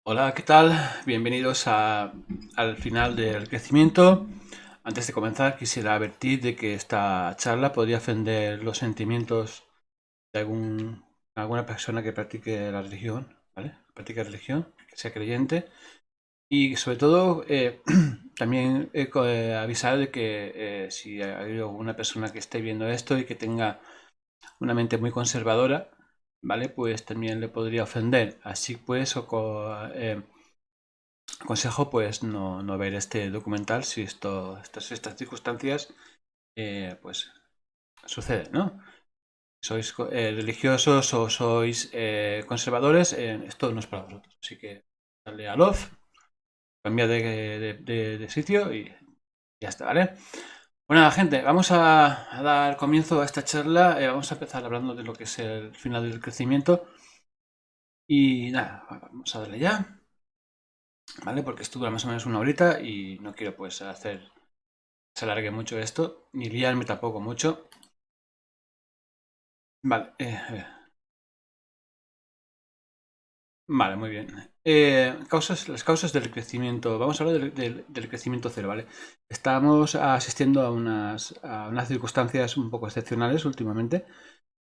Hola, ¿qué tal? Bienvenidos al final del crecimiento. Antes de comenzar, quisiera advertir de que esta charla podría ofender los sentimientos de alguna persona que practique la religión, ¿vale? Que practique religión, que sea creyente. Y sobre todo, también avisar de que si hay alguna persona que esté viendo esto y que tenga una mente muy conservadora, ¿vale? Pues también le podría ofender. Así pues, aconsejo pues no ver este documental si estas circunstancias pues suceden, ¿no? Sois religiosos o sois conservadores, esto no es para vosotros. Así que dale a love, cambia de sitio y ya está, ¿vale? Bueno, gente, vamos a dar comienzo a esta charla. Vamos a empezar hablando de lo que es el final del crecimiento. Y nada, vamos a darle ya, ¿vale? Porque esto dura más o menos una horita y no quiero pues se alargue mucho esto, ni liarme tampoco mucho. Vale, vale, muy bien. Las causas del crecimiento. Vamos a hablar del crecimiento cero, ¿vale? Estamos asistiendo a unas circunstancias un poco excepcionales últimamente,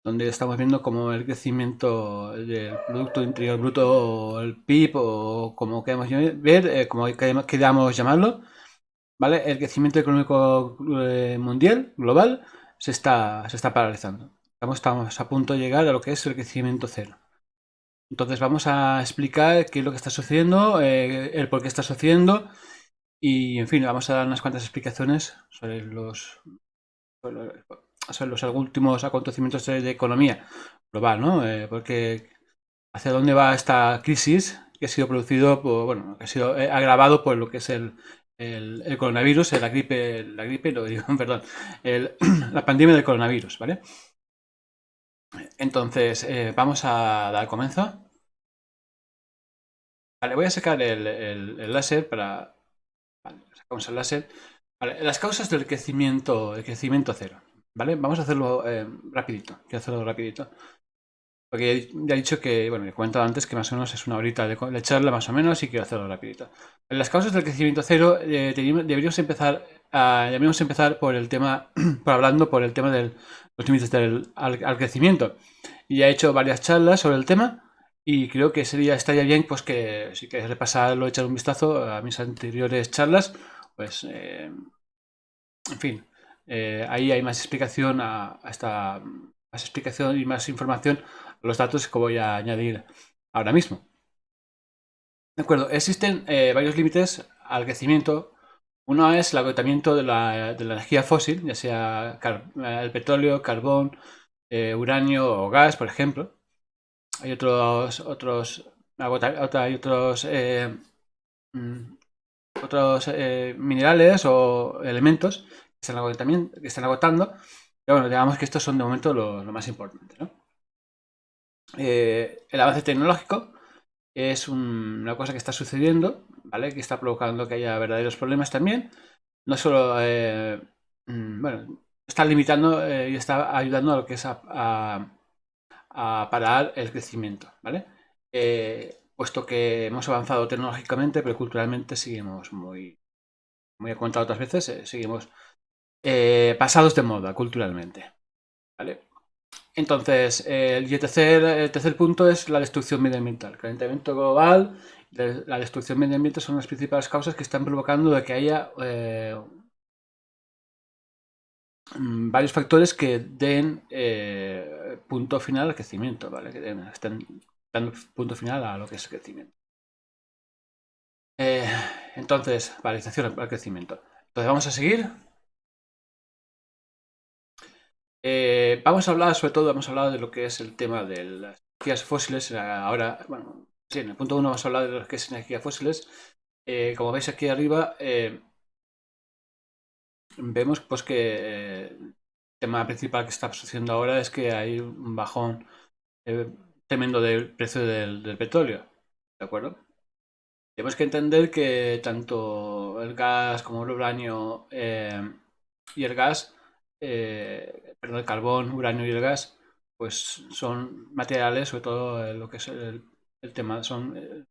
donde estamos viendo como el crecimiento del Producto Interior Bruto o el PIB o como queramos ver, como queramos llamarlo, ¿vale? El crecimiento económico mundial, global, se está paralizando. Estamos a punto de llegar a lo que es el crecimiento cero. Entonces vamos a explicar qué es lo que está sucediendo, el por qué está sucediendo y, en fin, vamos a dar unas cuantas explicaciones sobre los últimos acontecimientos de economía global, ¿no? Porque hacia dónde va esta crisis que ha sido producido bueno, que ha sido agravado por lo que es el coronavirus, la gripe, lo digo, perdón, la pandemia del coronavirus, ¿vale? Entonces, vamos a dar comienzo. Vale, voy a sacar el láser para. Vale, sacamos el láser. Vale, las causas del crecimiento, el crecimiento cero. ¿Vale? Vamos a hacerlo rapidito. Quiero hacerlo rapidito. Porque ya he dicho que, bueno, he comentado antes que más o menos es una horita de charla más o menos y quiero hacerlo rapidito. Las causas del crecimiento cero deberíamos empezar por el tema, por el tema de los límites al crecimiento. Y ya he hecho varias charlas sobre el tema y creo que estaría bien pues que si quieres repasarlo, echar un vistazo a mis anteriores charlas, pues en fin, ahí hay más explicación más explicación y más información a los datos que voy a añadir ahora mismo. De acuerdo, existen varios límites al crecimiento. Uno es el agotamiento de la energía fósil, ya sea el petróleo, carbón, uranio o gas, por ejemplo. Hay hay mm, otros minerales o elementos que están agotando. Pero bueno, digamos que estos son de momento lo más importante, ¿no? El avance tecnológico es una cosa que está sucediendo, ¿vale? Que está provocando que haya verdaderos problemas también. No solo, bueno, está limitando y está ayudando a lo que es a parar el crecimiento, ¿vale? Puesto que hemos avanzado tecnológicamente, pero culturalmente seguimos como he comentado otras veces, seguimos pasados de moda culturalmente, ¿vale? Entonces, el tercer punto es la destrucción medioambiental. El calentamiento global y la destrucción medioambiental son las principales causas que están provocando de que haya varios factores que den punto final al crecimiento, ¿vale? Estén dando punto final a lo que es el crecimiento. Eh, entonces, paralización al crecimiento. Entonces, vamos a seguir. Vamos a hablar de lo que es el tema de las energías fósiles. Ahora, bueno, sí, en el punto 1 vamos a hablar de lo que es energías fósiles. Como veis aquí arriba, vemos pues que el tema principal que está sucediendo ahora es que hay un bajón eh, tremendo del precio del petróleo. ¿De acuerdo? Tenemos que entender que tanto el gas como el uranio y el gas, perdón, el carbón, uranio y el gas, pues son materiales, sobre todo lo que es el tema, son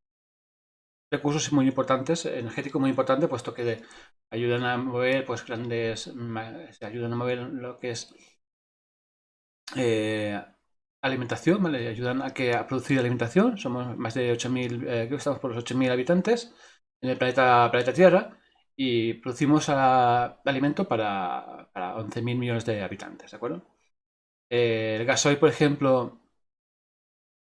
recursos muy importantes, energéticos muy importantes, puesto que ayudan a mover pues ayudan a mover lo que es alimentación, ¿vale? Ayudan a producir alimentación. Somos más de 8.000, creo que estamos por los 8.000 habitantes en el planeta Tierra y producimos alimento para 11.000 millones de habitantes, ¿de acuerdo? El gasoil, por ejemplo,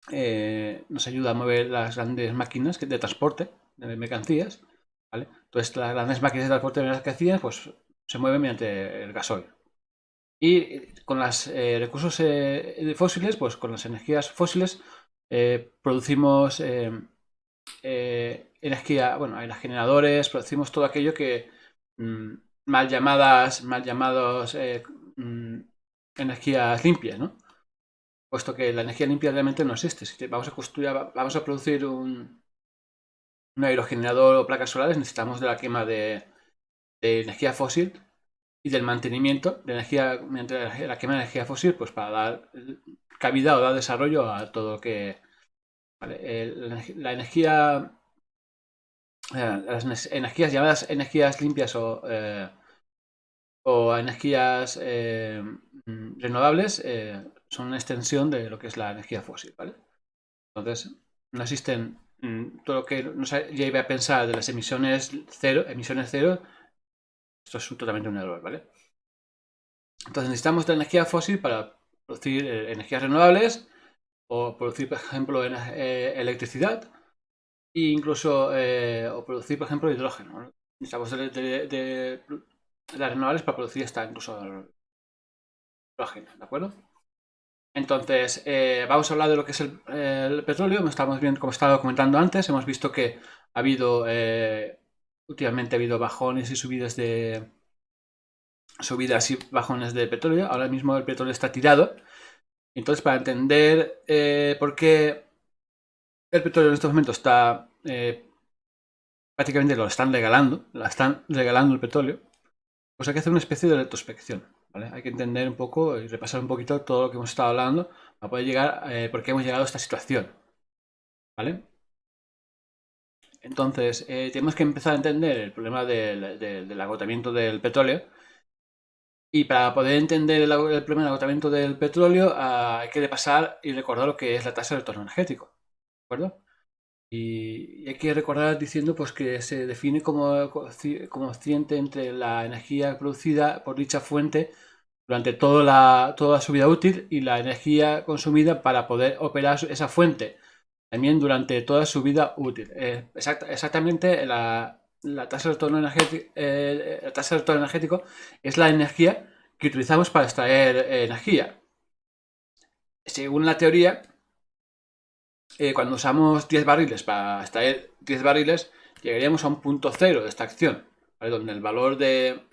nos ayuda a mover las grandes máquinas de transporte de mercancías, ¿vale? Entonces, las grandes máquinas de transporte de mercancías pues, se mueven mediante el gasoil. Y con los recursos fósiles, pues con las energías fósiles, producimos energía, bueno, hay generadores, producimos todo aquello que mm, mal llamados energías limpias, ¿no? Puesto que la energía limpia realmente no existe. Si vamos a producir un aerogenerador o placas solares, necesitamos de la quema de energía fósil y del mantenimiento de energía mediante la quema de energía fósil, pues para dar cabida o dar desarrollo a todo lo que... ¿vale? La energía... las energías llamadas energías limpias o energías renovables son una extensión de lo que es la energía fósil, ¿vale? Entonces, no existen todo lo que nos lleve a pensar de las emisiones cero, esto es totalmente un error, ¿vale? Entonces necesitamos de energía fósil para producir energías renovables o producir, por ejemplo, electricidad e incluso o producir, por ejemplo, hidrógeno, ¿no? Necesitamos de las renovables para producir hasta incluso hidrógeno, ¿de acuerdo? Entonces, vamos a hablar de lo que es el petróleo. Estamos bien, como estaba comentando antes, hemos visto que ha habido, últimamente ha habido bajones y subidas y bajones de petróleo. Ahora mismo el petróleo está tirado. Entonces, para entender por qué el petróleo en estos momentos está prácticamente lo están regalando el petróleo, pues hay que hacer una especie de retrospección, ¿vale? Hay que entender un poco y repasar un poquito todo lo que hemos estado hablando para poder llegar, por qué hemos llegado a esta situación, ¿vale? Entonces, tenemos que empezar a entender el problema del agotamiento del petróleo. Y para poder entender el problema del agotamiento del petróleo, hay que repasar y recordar lo que es la tasa de retorno energético, ¿de acuerdo? Y hay que recordar diciendo pues, que se define como cociente entre la energía producida por dicha fuente durante toda su vida útil y la energía consumida para poder operar esa fuente también durante toda su vida útil. Exactamente la tasa de retorno energético, la tasa de retorno energético es la energía que utilizamos para extraer energía. Según la teoría, cuando usamos 10 barriles para extraer 10 barriles, llegaríamos a un punto cero de extracción, ¿vale? Donde el valor de...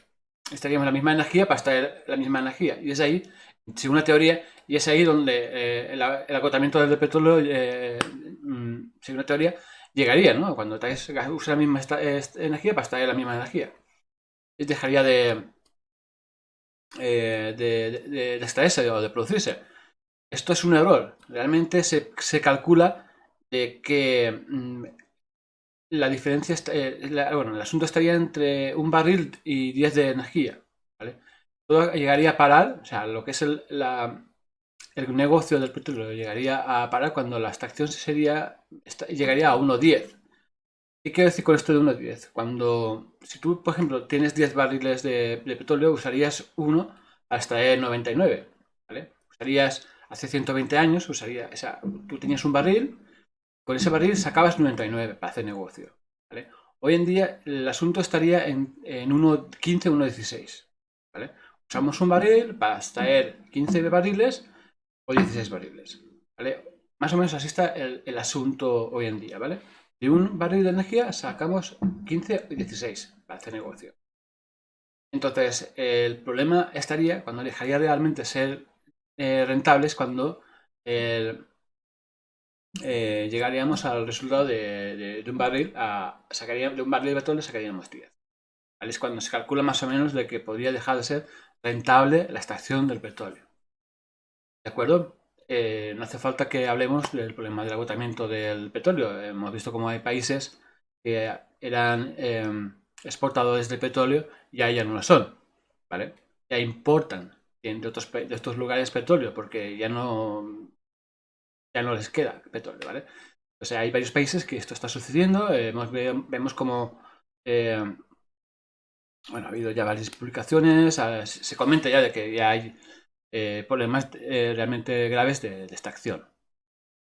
estaríamos la misma energía para extraer la misma energía. Y es ahí, según la teoría, y es ahí donde el agotamiento del petróleo, según la teoría, llegaría, ¿no? Cuando usa la misma energía para extraer la misma energía. Y dejaría de extraerse o de producirse. Esto es un error. Realmente se calcula de que la diferencia, bueno, el asunto estaría entre un barril y 10 de energía, ¿vale? Todo llegaría a parar, o sea, lo que es el negocio del petróleo llegaría a parar cuando la extracción llegaría a 1,10. ¿Qué quiero decir con esto de 1,10? Si tú, por ejemplo, tienes 10 barriles de petróleo, usarías uno para extraer 99, ¿vale? Hace 120 años, o sea, tú tenías un barril, con ese barril sacabas 99 para hacer negocio, ¿vale? Hoy en día el asunto estaría en 1,15, 1,16, ¿vale? Usamos un barril para extraer 15 barriles o 16 barriles, ¿vale? Más o menos así está el asunto hoy en día, ¿vale? De un barril de energía sacamos 15 y 16 para hacer negocio. Entonces, el problema estaría cuando dejaría realmente ser rentables cuando llegaríamos al resultado de un barril de un barril de petróleo sacaríamos 10. ¿Vale? Es cuando se calcula más o menos de que podría dejar de ser rentable la extracción del petróleo. ¿De acuerdo? No hace falta que hablemos del problema del agotamiento del petróleo. Hemos visto cómo hay países que eran exportadores de petróleo, ya no lo son, ¿vale? Ya importan de otros lugares petróleo porque ya no les queda petróleo, ¿vale? O sea, hay varios países que esto está sucediendo. Vemos como bueno, ha habido ya varias publicaciones. Se comenta ya de que ya hay problemas realmente graves de extracción,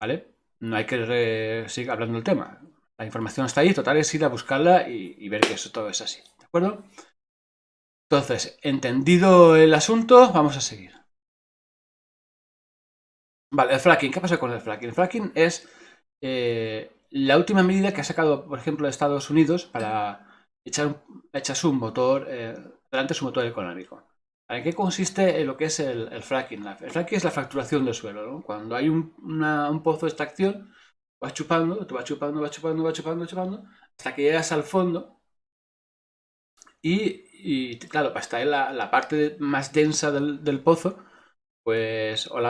¿vale? No hay que seguir hablando del tema. La información está ahí, total es ir a buscarla y ver que eso todo es así, ¿de acuerdo? Entonces, entendido el asunto, vamos a seguir. Vale, el fracking. ¿Qué pasa con el fracking? El fracking es la última medida que ha sacado, por ejemplo, Estados Unidos para echar su motor, delante su motor económico. ¿En qué consiste lo que es el fracking? El fracking es la fracturación del suelo, ¿no? Cuando hay un pozo de extracción, vas chupando, te vas chupando, vas chupando, vas chupando, chupando, hasta que llegas al fondo claro, para estar en la parte más densa del pozo, pues o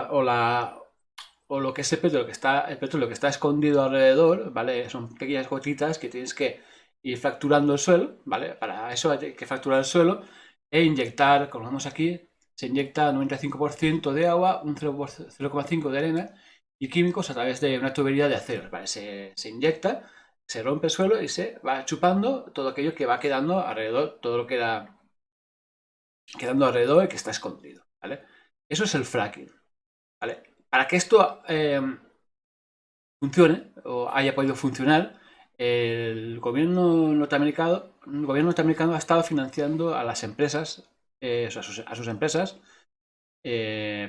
lo que es el petróleo que está escondido alrededor, ¿vale? Son pequeñas gotitas que tienes que ir fracturando el suelo, ¿vale? Para eso hay que fracturar el suelo e inyectar, como vemos aquí, se inyecta 95% de agua, un 0,5% de arena y químicos a través de una tubería de acero, ¿vale? Se inyecta, se rompe el suelo y se va chupando todo aquello que va quedando alrededor, todo lo que era quedando alrededor y que está escondido, ¿vale? Eso es el fracking, ¿vale? Para que esto funcione o haya podido funcionar, el gobierno norteamericano ha estado financiando a las empresas, a sus empresas,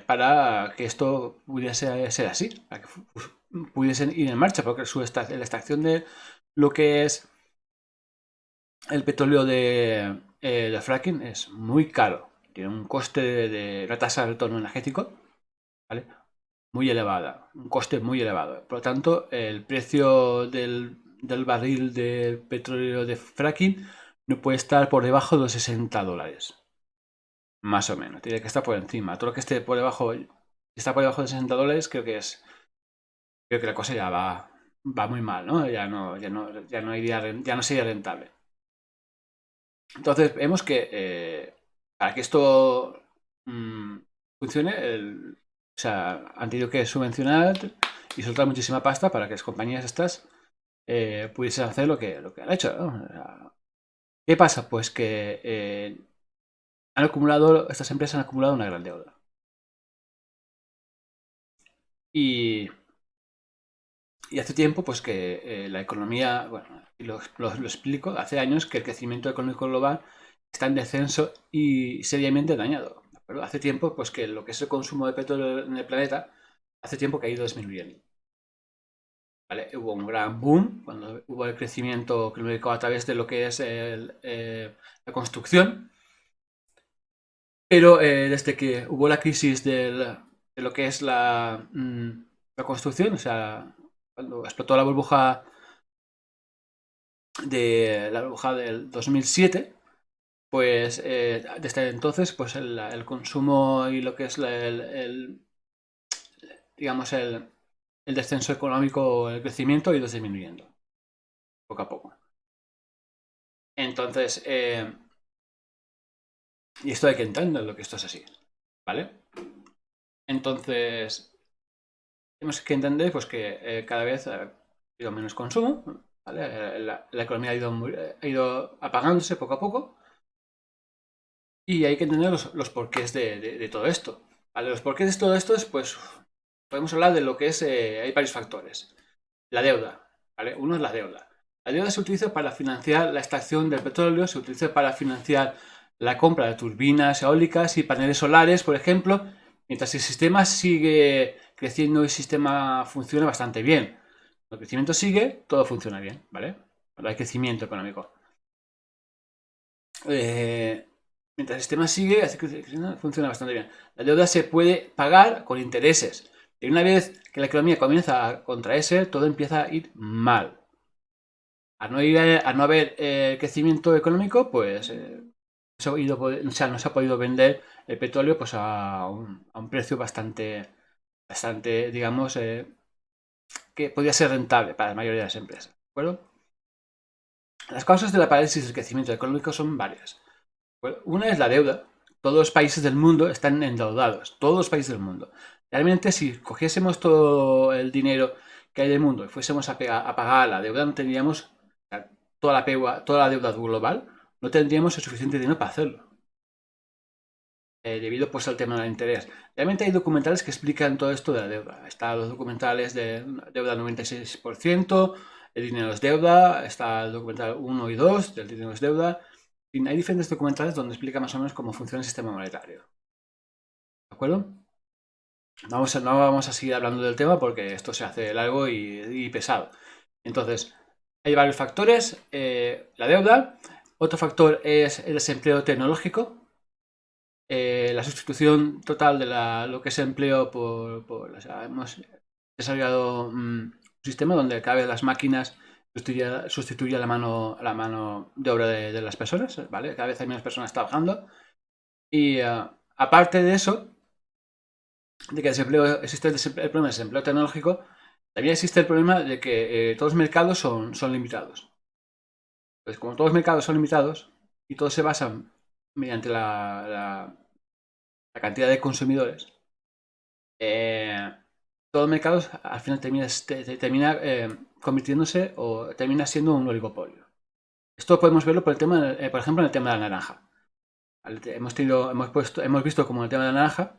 para que esto pudiese ser así, para que pudiesen ir en marcha, porque la extracción de lo que es el petróleo de fracking es muy caro, tiene un coste de una tasa de retorno energético, ¿vale? Muy elevada, un coste muy elevado. Por lo tanto, el precio del barril de petróleo de fracking no puede estar por debajo de los $60. Más o menos, tiene que estar por encima. Todo lo que esté por debajo, si está por debajo de $60, creo que la cosa ya va muy mal, ¿no? Ya no sería rentable. Entonces, vemos que para que esto funcione, o sea, han tenido que subvencionar y soltar muchísima pasta para que las compañías estas pudiesen hacer lo que han hecho, ¿no? O sea, ¿qué pasa? Pues que estas empresas han acumulado una gran deuda. Y, y hace tiempo, pues que la economía, bueno, y lo explico, hace años que el crecimiento económico global está en descenso y seriamente dañado. Pero hace tiempo, pues que lo que es el consumo de petróleo en el planeta, hace tiempo que ha ido disminuyendo. ¿Vale? Hubo un gran boom cuando hubo el crecimiento económico a través de lo que es la construcción, pero desde que hubo la crisis de lo que es la construcción, o sea, cuando explotó la burbuja del 2007, pues desde entonces pues el consumo y lo que es digamos el descenso económico, el crecimiento ha ido disminuyendo poco a poco. Entonces, y esto hay que entender lo que esto es así, ¿vale? Entonces, tenemos que entender pues que cada vez ha habido menos consumo, ¿vale? La economía ha ido apagándose poco a poco y hay que entender los porqués de todo esto. ¿Vale? Los porqués de todo esto es, pues, podemos hablar de lo que es, hay varios factores. La deuda, ¿vale? Uno es la deuda. La deuda se utiliza para financiar la extracción del petróleo, se utiliza para financiar la compra de turbinas eólicas y paneles solares, por ejemplo, mientras el sistema sigue creciendo y el sistema funciona bastante bien. Cuando el crecimiento sigue, todo funciona bien, ¿vale? Cuando hay crecimiento económico. Mientras el sistema sigue, funciona bastante bien. La deuda se puede pagar con intereses. Y una vez que la economía comienza a contraerse, todo empieza a ir mal. Al no haber crecimiento económico, pues no se ha podido vender el petróleo pues, a un precio bastante digamos, que podía ser rentable para la mayoría de las empresas. ¿De acuerdo? Las causas de la parálisis del crecimiento económico son varias. Una es la deuda. Todos los países del mundo están endeudados. Todos los países del mundo. Realmente, si cogiésemos todo el dinero que hay del mundo y fuésemos a pagar la deuda, no tendríamos toda la deuda global, no tendríamos el suficiente dinero para hacerlo. Debido pues al tema del interés. Realmente hay documentales que explican todo esto de la deuda. Están los documentales de deuda 96%, el dinero es deuda, está el documental 1 y 2 del dinero es deuda. Y hay diferentes documentales donde explica más o menos cómo funciona el sistema monetario. ¿De acuerdo? No vamos a seguir hablando del tema porque esto se hace largo y pesado. Entonces, hay varios factores. La deuda. Otro factor es el desempleo tecnológico. La sustitución total de lo que es empleo o sea, hemos desarrollado un sistema donde cada vez las máquinas sustituyen la mano de obra de las personas, ¿vale? Cada vez hay menos personas trabajando. Y aparte de eso, de que existe el problema del desempleo tecnológico, también existe el problema de que todos los mercados son limitados. Pues como todos los mercados son limitados y todos se basan mediante la cantidad de consumidores, todo el mercado al final termina convirtiéndose o termina siendo un oligopolio. Esto podemos verlo por ejemplo, en el tema de la naranja. Hemos visto como en el tema de la naranja,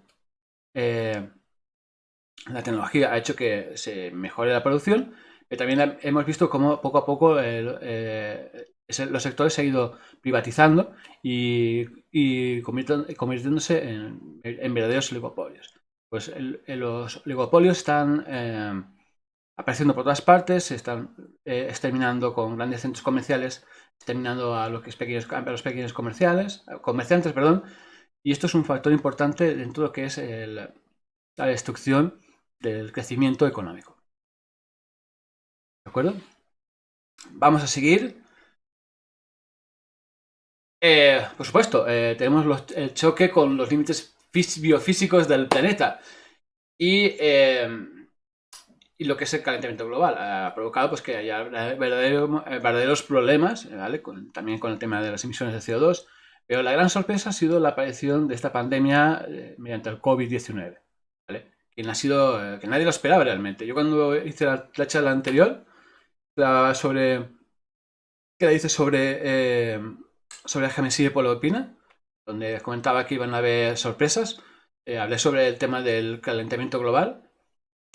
la tecnología ha hecho que se mejore la producción, pero también hemos visto cómo poco a poco los sectores se han ido privatizando y convirtiéndose en verdaderos oligopolios. Pues los oligopolios están apareciendo por todas partes, se están exterminando con grandes centros comerciales, exterminando a los pequeños comerciantes, perdón, y esto es un factor importante dentro de lo que es la destrucción del crecimiento económico. ¿De acuerdo? Vamos a seguir. Por supuesto, tenemos el choque con los límites biofísicos del planeta y lo que es el calentamiento global. Ha provocado pues, que haya verdaderos problemas, ¿vale? También con el tema de las emisiones de CO2. Pero la gran sorpresa ha sido la aparición de esta pandemia mediante el COVID-19. ¿Vale? Que nadie lo esperaba realmente. Yo cuando hice la charla anterior, la hice sobre Jameson y Polopina, donde comentaba que iban a haber sorpresas. Hablé sobre el tema del calentamiento global.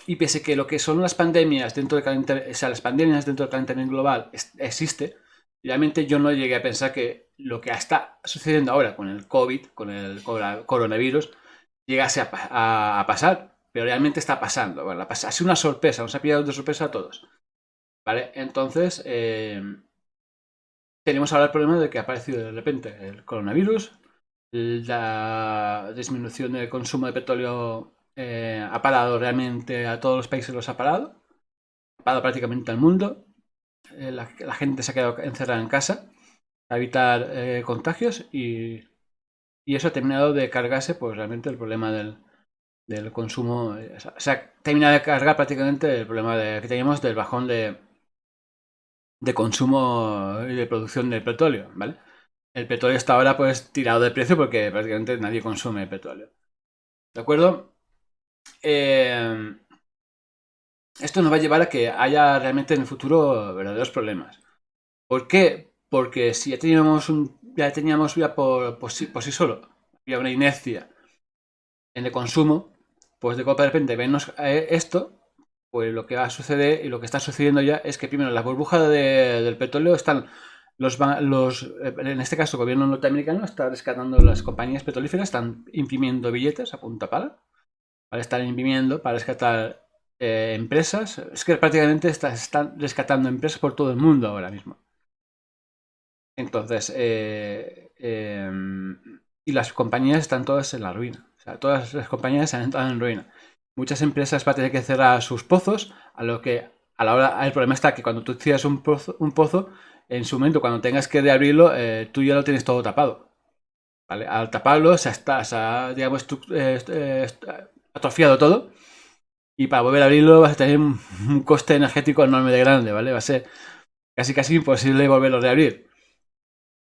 Y pese que lo que son las pandemias dentro del calentamiento global existe, realmente yo no llegué a pensar que lo que está sucediendo ahora con el COVID, con el coronavirus, llegase a pasar, pero realmente está pasando. Bueno, ha sido una sorpresa, nos ha pillado de sorpresa a todos. ¿Vale? Entonces, tenemos ahora el problema de que ha aparecido de repente el coronavirus, la disminución del consumo de petróleo ha parado realmente a todos los países, ha parado prácticamente al mundo. La gente se ha quedado encerrada en casa para evitar contagios y eso ha terminado de cargarse pues realmente el problema del consumo. O sea, termina de cargar prácticamente el problema que teníamos del bajón de consumo y de producción de petróleo, ¿vale? El petróleo está ahora pues tirado de precio porque prácticamente nadie consume petróleo. ¿De acuerdo? Esto nos va a llevar a que haya realmente en el futuro verdaderos problemas. ¿Por qué? Porque si ya teníamos por sí solo, había una inercia en el consumo, pues de repente vernos esto, pues lo que va a suceder y lo que está sucediendo ya es que primero la burbuja del petróleo están en este caso el gobierno norteamericano está rescatando las compañías petrolíferas, están imprimiendo billetes a punta pala, para estar imprimiendo para rescatar empresas. Es que prácticamente están rescatando empresas por todo el mundo ahora mismo. Entonces, y las compañías están todas en la ruina. O sea, todas las compañías han entrado en ruina. Muchas empresas van a tener que cerrar sus pozos, el problema está que cuando tú cierras un pozo, en su momento, cuando tengas que reabrirlo, tú ya lo tienes todo tapado. ¿Vale? Al taparlo se ha digamos, atrofiado todo y para volver a abrirlo vas a tener un coste energético enorme de grande, ¿vale? Va a ser casi imposible volverlo a reabrir.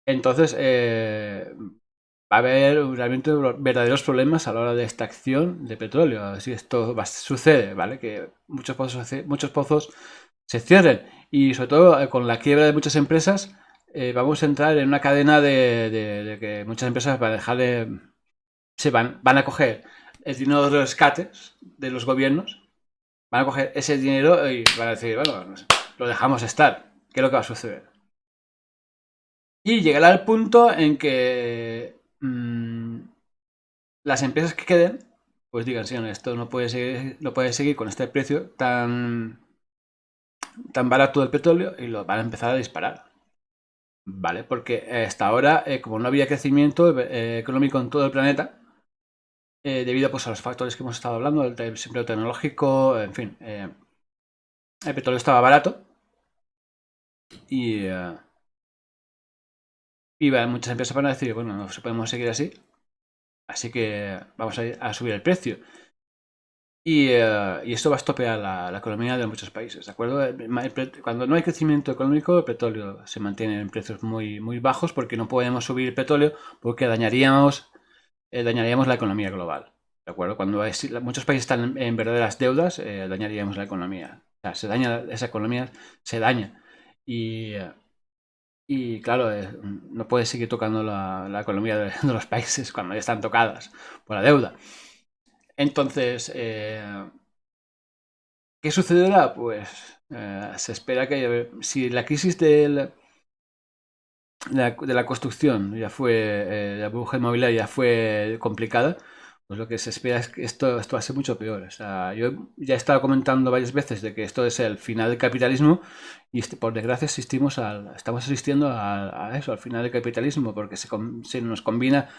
Entonces, va a haber realmente verdaderos problemas a la hora de extracción de petróleo. Si esto sucede, ¿vale? Que muchos pozos se cierren y sobre todo con la quiebra de muchas empresas vamos a entrar en una cadena de que muchas empresas van a dejar van a coger el dinero de los rescates de los gobiernos, van a coger ese dinero y van a decir, bueno, lo dejamos estar. ¿Qué es lo que va a suceder? Y llegará el punto en que las empresas que queden, pues digan, sí, esto no puede seguir con este precio tan barato del petróleo y lo van a empezar a disparar. ¿Vale? Porque hasta ahora, como no había crecimiento económico en todo el planeta, debido pues, a los factores que hemos estado hablando, el desempleo tecnológico, en fin, el petróleo estaba barato y muchas empresas van a decir, bueno, no podemos seguir así que vamos a subir el precio. Y esto va a estropear la economía de muchos países, ¿de acuerdo? Cuando no hay crecimiento económico, el petróleo se mantiene en precios muy, muy bajos porque no podemos subir el petróleo porque dañaríamos la economía global, ¿de acuerdo? Cuando muchos países están en verdaderas deudas, dañaríamos la economía. O sea, esa economía se daña. Y claro, no puedes seguir tocando la economía de los países cuando ya están tocadas por la deuda. Entonces, ¿qué sucederá? Pues se espera que si la crisis de la construcción ya fue, la burbuja inmobiliaria ya fue complicada, pues lo que se espera es que esto va a ser mucho peor. O sea, yo ya he estado comentando varias veces de que esto es el final del capitalismo y por desgracia estamos asistiendo a eso, al final del capitalismo, porque se nos combina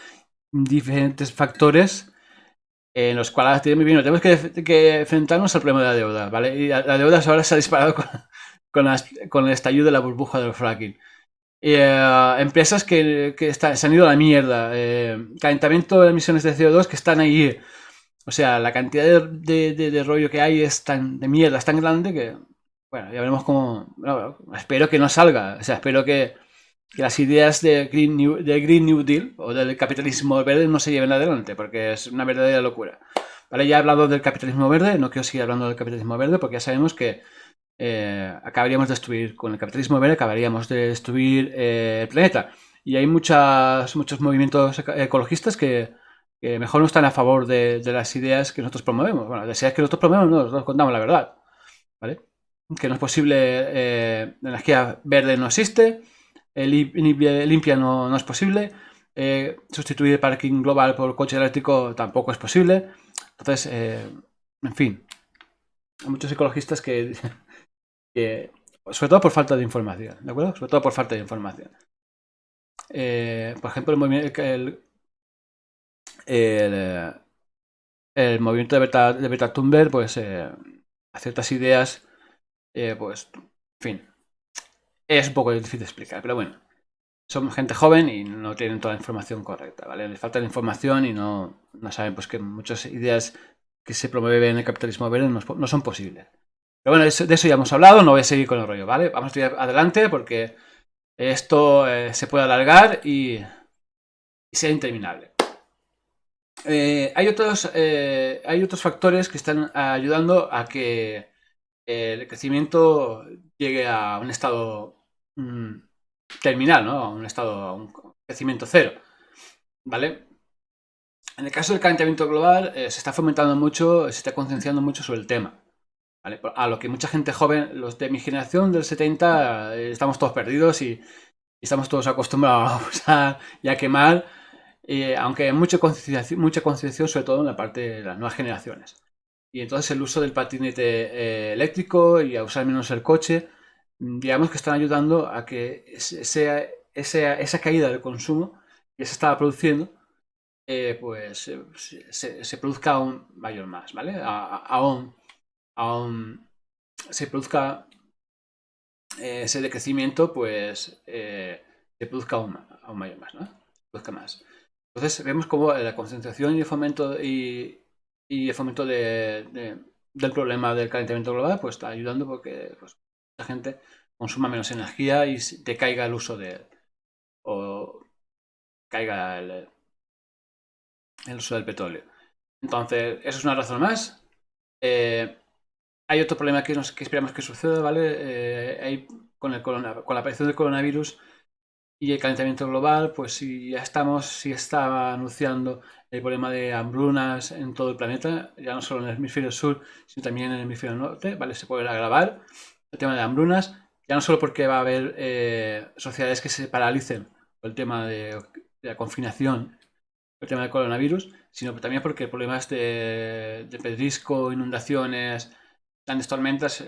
diferentes factores en los cuales tenemos que enfrentarnos al problema de la deuda, ¿vale? Y la deuda ahora se ha disparado con el estallido de la burbuja del fracking. Empresas que se han ido a la mierda. Calentamiento de emisiones de CO2 que están ahí. O sea, la cantidad de rollo que hay de mierda es tan grande que, bueno, ya veremos cómo. Bueno, espero que no salga. O sea, espero que las ideas de Green New Deal o del capitalismo verde no se lleven adelante, porque es una verdadera locura. Vale, ya he hablado del capitalismo verde, no quiero seguir hablando del capitalismo verde porque ya sabemos que acabaríamos de destruir, con el capitalismo verde acabaríamos de destruir el planeta. Y hay muchos movimientos ecologistas que mejor no están a favor de las ideas que nosotros promovemos. Bueno, las ideas que nosotros promovemos no, nosotros contamos la verdad. ¿Vale? Que no es posible, la energía verde no existe, limpia no es posible, sustituir el parking global por coche eléctrico tampoco es posible. Entonces, en fin, hay muchos ecologistas sobre todo por falta de información, ¿de acuerdo? Sobre todo por falta de información. Por ejemplo, el movimiento de Greta Thunberg, pues a ciertas ideas, pues, en fin, es un poco difícil de explicar, pero bueno, son gente joven y no tienen toda la información correcta, ¿vale? Les falta la información y no saben pues que muchas ideas que se promueven en el capitalismo verde no son posibles. Pero bueno, de eso ya hemos hablado, no voy a seguir con el rollo, ¿vale? Vamos a ir adelante porque esto se puede alargar y sea interminable. Hay otros factores que están ayudando a que el crecimiento llegue a un estado terminal, ¿no? A un crecimiento cero, ¿vale? En el caso del calentamiento global se está fomentando mucho, se está concienciando mucho sobre el tema, ¿vale? A lo que mucha gente joven, los de mi generación del 70, estamos todos perdidos y estamos todos acostumbrados a usar y a quemar, aunque hay mucha concienciación sobre todo en la parte de las nuevas generaciones. Y entonces el uso del patinete eléctrico y a usar menos el coche, digamos que están ayudando a que esa caída del consumo que se estaba produciendo, pues se produzca aún mayor más, ¿vale? Aún se produzca ese decrecimiento, pues se produzca aún mayor más, ¿no? Se produzca más. Entonces vemos como la concentración y el fomento y el fomento del problema del calentamiento global pues está ayudando porque pues, mucha gente consuma menos energía y decaiga el uso o caiga el uso del petróleo. Entonces, eso es una razón más. Hay otro problema que esperamos que suceda, ¿vale? Con la aparición del coronavirus y el calentamiento global, pues si está anunciando el problema de hambrunas en todo el planeta, ya no solo en el hemisferio sur, sino también en el hemisferio norte, ¿vale? Se puede agravar el tema de hambrunas, ya no solo porque va a haber sociedades que se paralicen por el tema de la confinación, el tema del coronavirus, sino también porque problemas de pedrisco, inundaciones, grandes tormentas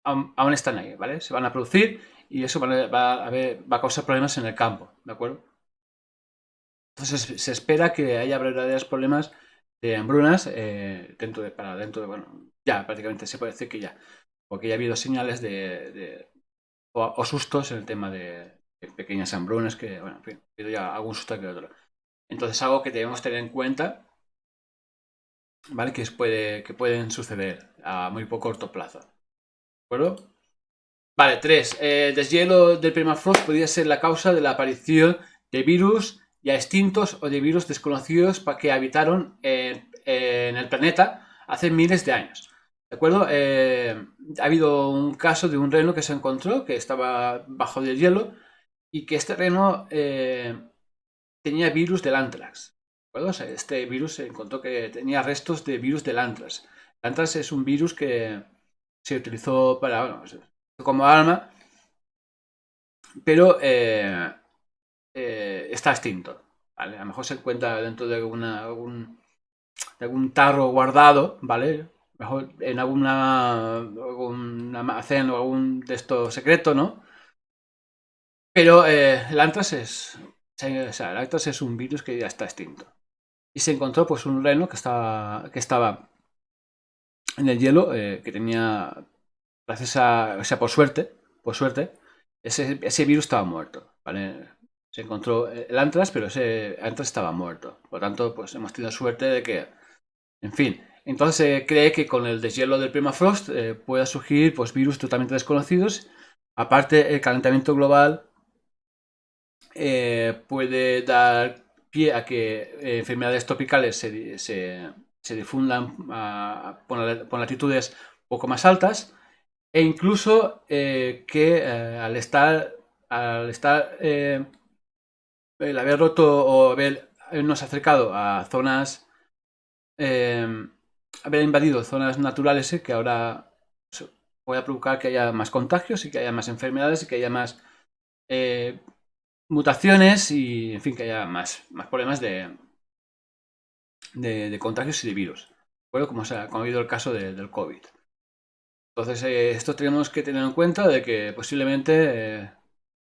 aún están ahí, ¿vale? Se van a producir y eso va a causar problemas en el campo, ¿de acuerdo? Entonces se espera que haya verdaderos problemas de hambrunas dentro de, bueno, ya prácticamente se puede decir que ya, porque ya ha habido señales o sustos en el tema de pequeñas hambrunas que, bueno, en fin, ha habido ya algún susto que otro. Entonces algo que debemos tener en cuenta, ¿vale? Que pueden suceder a muy poco corto plazo, ¿de acuerdo? Vale, 3. El deshielo del permafrost podría ser la causa de la aparición de virus ya extintos o de virus desconocidos que habitaron en el planeta hace miles de años. ¿De acuerdo? Ha habido un caso de un reno que se encontró que estaba bajo del hielo y que este reno tenía virus del anthrax. ¿De acuerdo? O sea, este virus se encontró que tenía restos de virus del anthrax. El anthrax es un virus que se utilizó para, bueno, como arma, pero está extinto. ¿Vale? A lo mejor se encuentra dentro de algún tarro guardado, ¿vale? A lo mejor en algún almacén o algún de estos secreto, ¿no? Pero el anthrax es un virus que ya está extinto. Y se encontró pues un reno que estaba en el hielo, que tenía, gracias a, o sea, por suerte, ese virus estaba muerto, ¿vale? Se encontró el anthrax, pero ese anthrax estaba muerto. Por lo tanto, pues hemos tenido suerte de que, en fin. Entonces se cree que con el deshielo del permafrost pueda surgir pues, virus totalmente desconocidos. Aparte, el calentamiento global puede dar pie a que enfermedades tropicales se difundan por latitudes un poco más altas e incluso que al estar el haber roto o habernos acercado a zonas, haber invadido zonas naturales que ahora pueda provocar que haya más contagios y que haya más enfermedades y que haya más mutaciones y, en fin, que haya más problemas de contagios y de virus. Bueno, como ha habido el caso del COVID. Entonces, esto tenemos que tener en cuenta de que posiblemente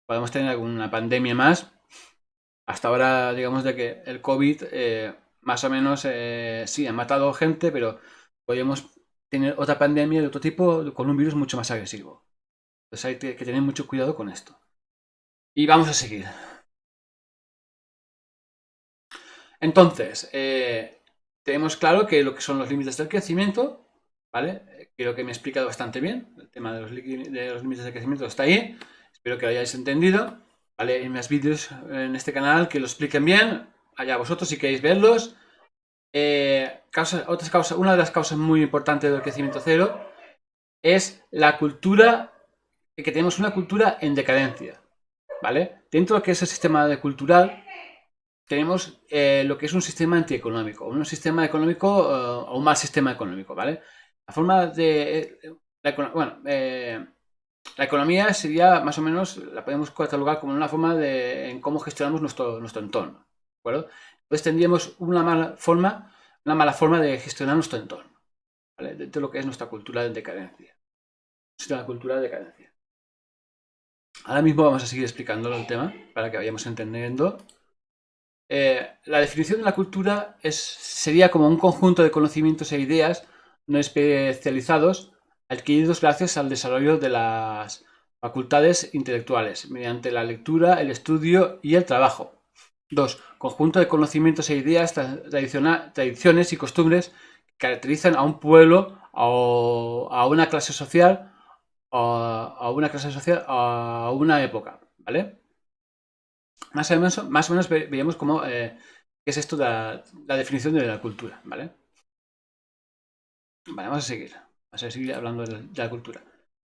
podemos tener alguna pandemia más. Hasta ahora, digamos, de que el COVID más o menos sí ha matado gente, pero podríamos tener otra pandemia de otro tipo con un virus mucho más agresivo. Entonces hay que tener mucho cuidado con esto. Y vamos a seguir. Entonces, tenemos claro que lo que son los límites del crecimiento, ¿vale? Creo que me he explicado bastante bien. El tema de los límites del crecimiento está ahí. Espero que lo hayáis entendido. ¿Vale? Hay más vídeos en este canal que lo expliquen bien. Allá vosotros si queréis verlos. Una de las causas muy importantes del crecimiento cero es la cultura, que tenemos una cultura en decadencia. ¿Vale? Dentro de lo que es el sistema cultural, tenemos lo que es un sistema antieconómico, un sistema económico o un mal sistema económico, ¿vale? La forma de... la economía sería más o menos, la podemos catalogar como una forma en cómo gestionamos nuestro entorno, ¿de acuerdo? Entonces tendríamos una mala forma de gestionar nuestro entorno, ¿vale? Dentro de lo que es nuestra cultura de decadencia. Nuestra cultura de decadencia. Ahora mismo vamos a seguir explicándolo el tema para que vayamos entendiendo. La definición de la cultura sería como un conjunto de conocimientos e ideas no especializados adquiridos gracias al desarrollo de las facultades intelectuales mediante la lectura, el estudio y el trabajo. 2. Conjunto de conocimientos e ideas, tradiciones y costumbres que caracterizan a un pueblo o a una clase social a una clase social, a una época, ¿vale? Más o menos veíamos cómo, qué es esto de la definición de la cultura, ¿vale? Vale, vamos a seguir hablando de la cultura.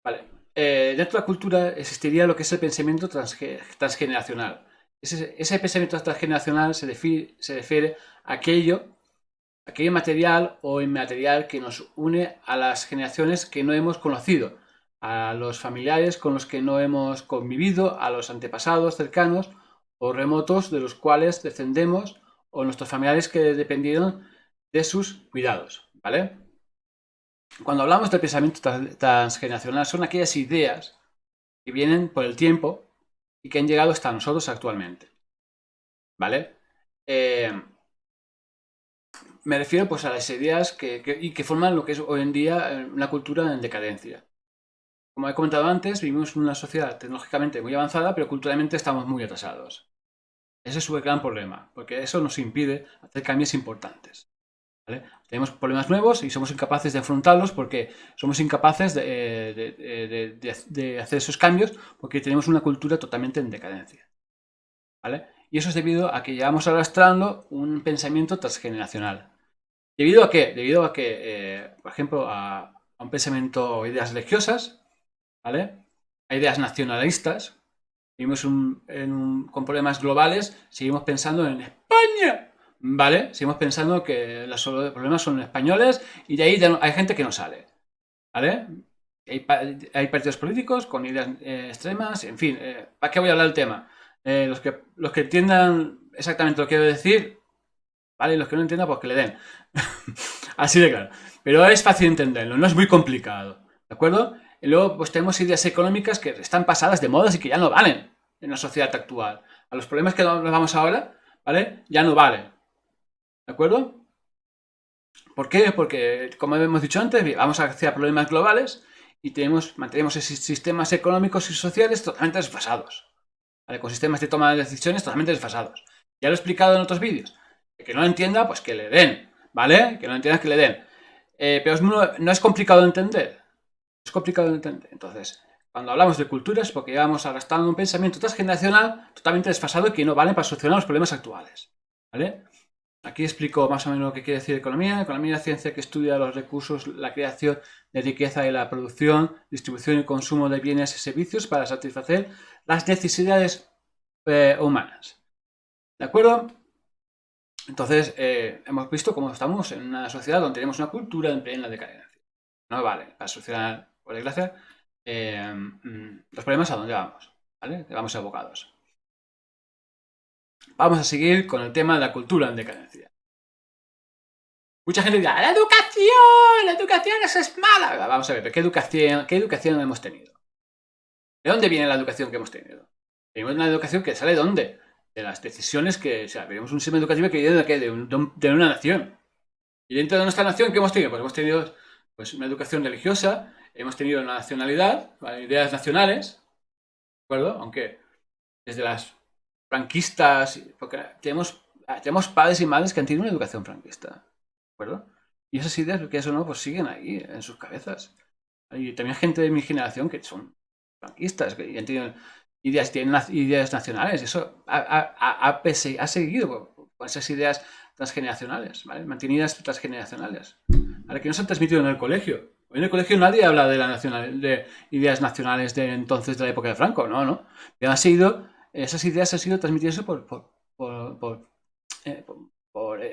Vale, dentro de la cultura existiría lo que es el pensamiento transgeneracional. Ese pensamiento transgeneracional se refiere a aquello material o inmaterial que nos une a las generaciones que no hemos conocido, a los familiares con los que no hemos convivido, a los antepasados cercanos o remotos de los cuales descendemos o nuestros familiares que dependieron de sus cuidados, ¿vale? Cuando hablamos del pensamiento transgeneracional son aquellas ideas que vienen por el tiempo y que han llegado hasta nosotros actualmente, ¿vale? Me refiero pues a las ideas que forman lo que es hoy en día una cultura en decadencia. Como he comentado antes, vivimos en una sociedad tecnológicamente muy avanzada, pero culturalmente estamos muy atrasados. Ese es su gran problema, porque eso nos impide hacer cambios importantes. ¿Vale? Tenemos problemas nuevos y somos incapaces de afrontarlos porque somos incapaces de hacer esos cambios porque tenemos una cultura totalmente en decadencia. ¿Vale? Y eso es debido a que llevamos arrastrando un pensamiento transgeneracional. ¿Debido a qué? Debido a que, por ejemplo, a un pensamiento, ideas religiosas, ¿vale? A ideas nacionalistas. Vivimos con problemas globales, seguimos pensando en España, ¿vale? Seguimos pensando que los problemas son españoles y de ahí ya hay gente que no sale, ¿vale? Hay partidos políticos con ideas extremas, en fin, ¿para qué voy a hablar del tema? Los que entiendan exactamente lo que quiero decir, ¿vale? Y los que no entiendan, pues que le den. Así de claro. Pero es fácil entenderlo, no es muy complicado, ¿de acuerdo? Y luego pues tenemos ideas económicas que están pasadas de modas y que ya no valen en la sociedad actual. A los problemas que nos vamos ahora, ¿vale? Ya no valen, ¿de acuerdo? ¿Por qué? Porque, como hemos dicho antes, vamos hacia problemas globales y mantenemos esos sistemas económicos y sociales totalmente desfasados, ¿vale? Con sistemas de toma de decisiones totalmente desfasados. Ya lo he explicado en otros vídeos. El que no lo entienda, pues que le den, ¿vale? Que no lo entienda, que le den. Pero no es complicado de entender. Es complicado de entender. Entonces, cuando hablamos de cultura es porque llevamos arrastrando un pensamiento transgeneracional totalmente desfasado y que no vale para solucionar los problemas actuales. ¿Vale? Aquí explico más o menos lo que quiere decir economía. Economía es la ciencia que estudia los recursos, la creación de riqueza y la producción, distribución y consumo de bienes y servicios para satisfacer las necesidades humanas. ¿De acuerdo? Entonces, hemos visto cómo estamos en una sociedad donde tenemos una cultura en plena decadencia. No vale para solucionar, por desgracia, los problemas a dónde vamos, ¿vale? Vamos abocados. Vamos a seguir con el tema de la cultura en decadencia. Mucha gente dirá, la educación eso es mala. Vamos a ver, ¿qué educación hemos tenido? ¿De dónde viene la educación que hemos tenido? Tenemos una educación que sale de dónde? De las decisiones que, o sea, tenemos un sistema educativo que viene de una nación. Y dentro de nuestra nación, ¿qué hemos tenido? Pues hemos tenido pues, una educación religiosa, hemos tenido una nacionalidad, ¿vale? Ideas nacionales, ¿de acuerdo? Aunque desde las franquistas, porque tenemos padres y madres que han tenido una educación franquista, ¿de acuerdo? Y esas ideas, que eso no, pues siguen ahí, en sus cabezas. Y también gente de mi generación que son franquistas, que han tenido tienen ideas nacionales, y eso ha seguido con esas ideas transgeneracionales, ¿vale? Mantenidas transgeneracionales, ¿vale? Que no se han transmitido en el colegio. En el colegio nadie habla de ideas nacionales de entonces, de la época de Franco, no. Pero esas ideas han sido transmitidas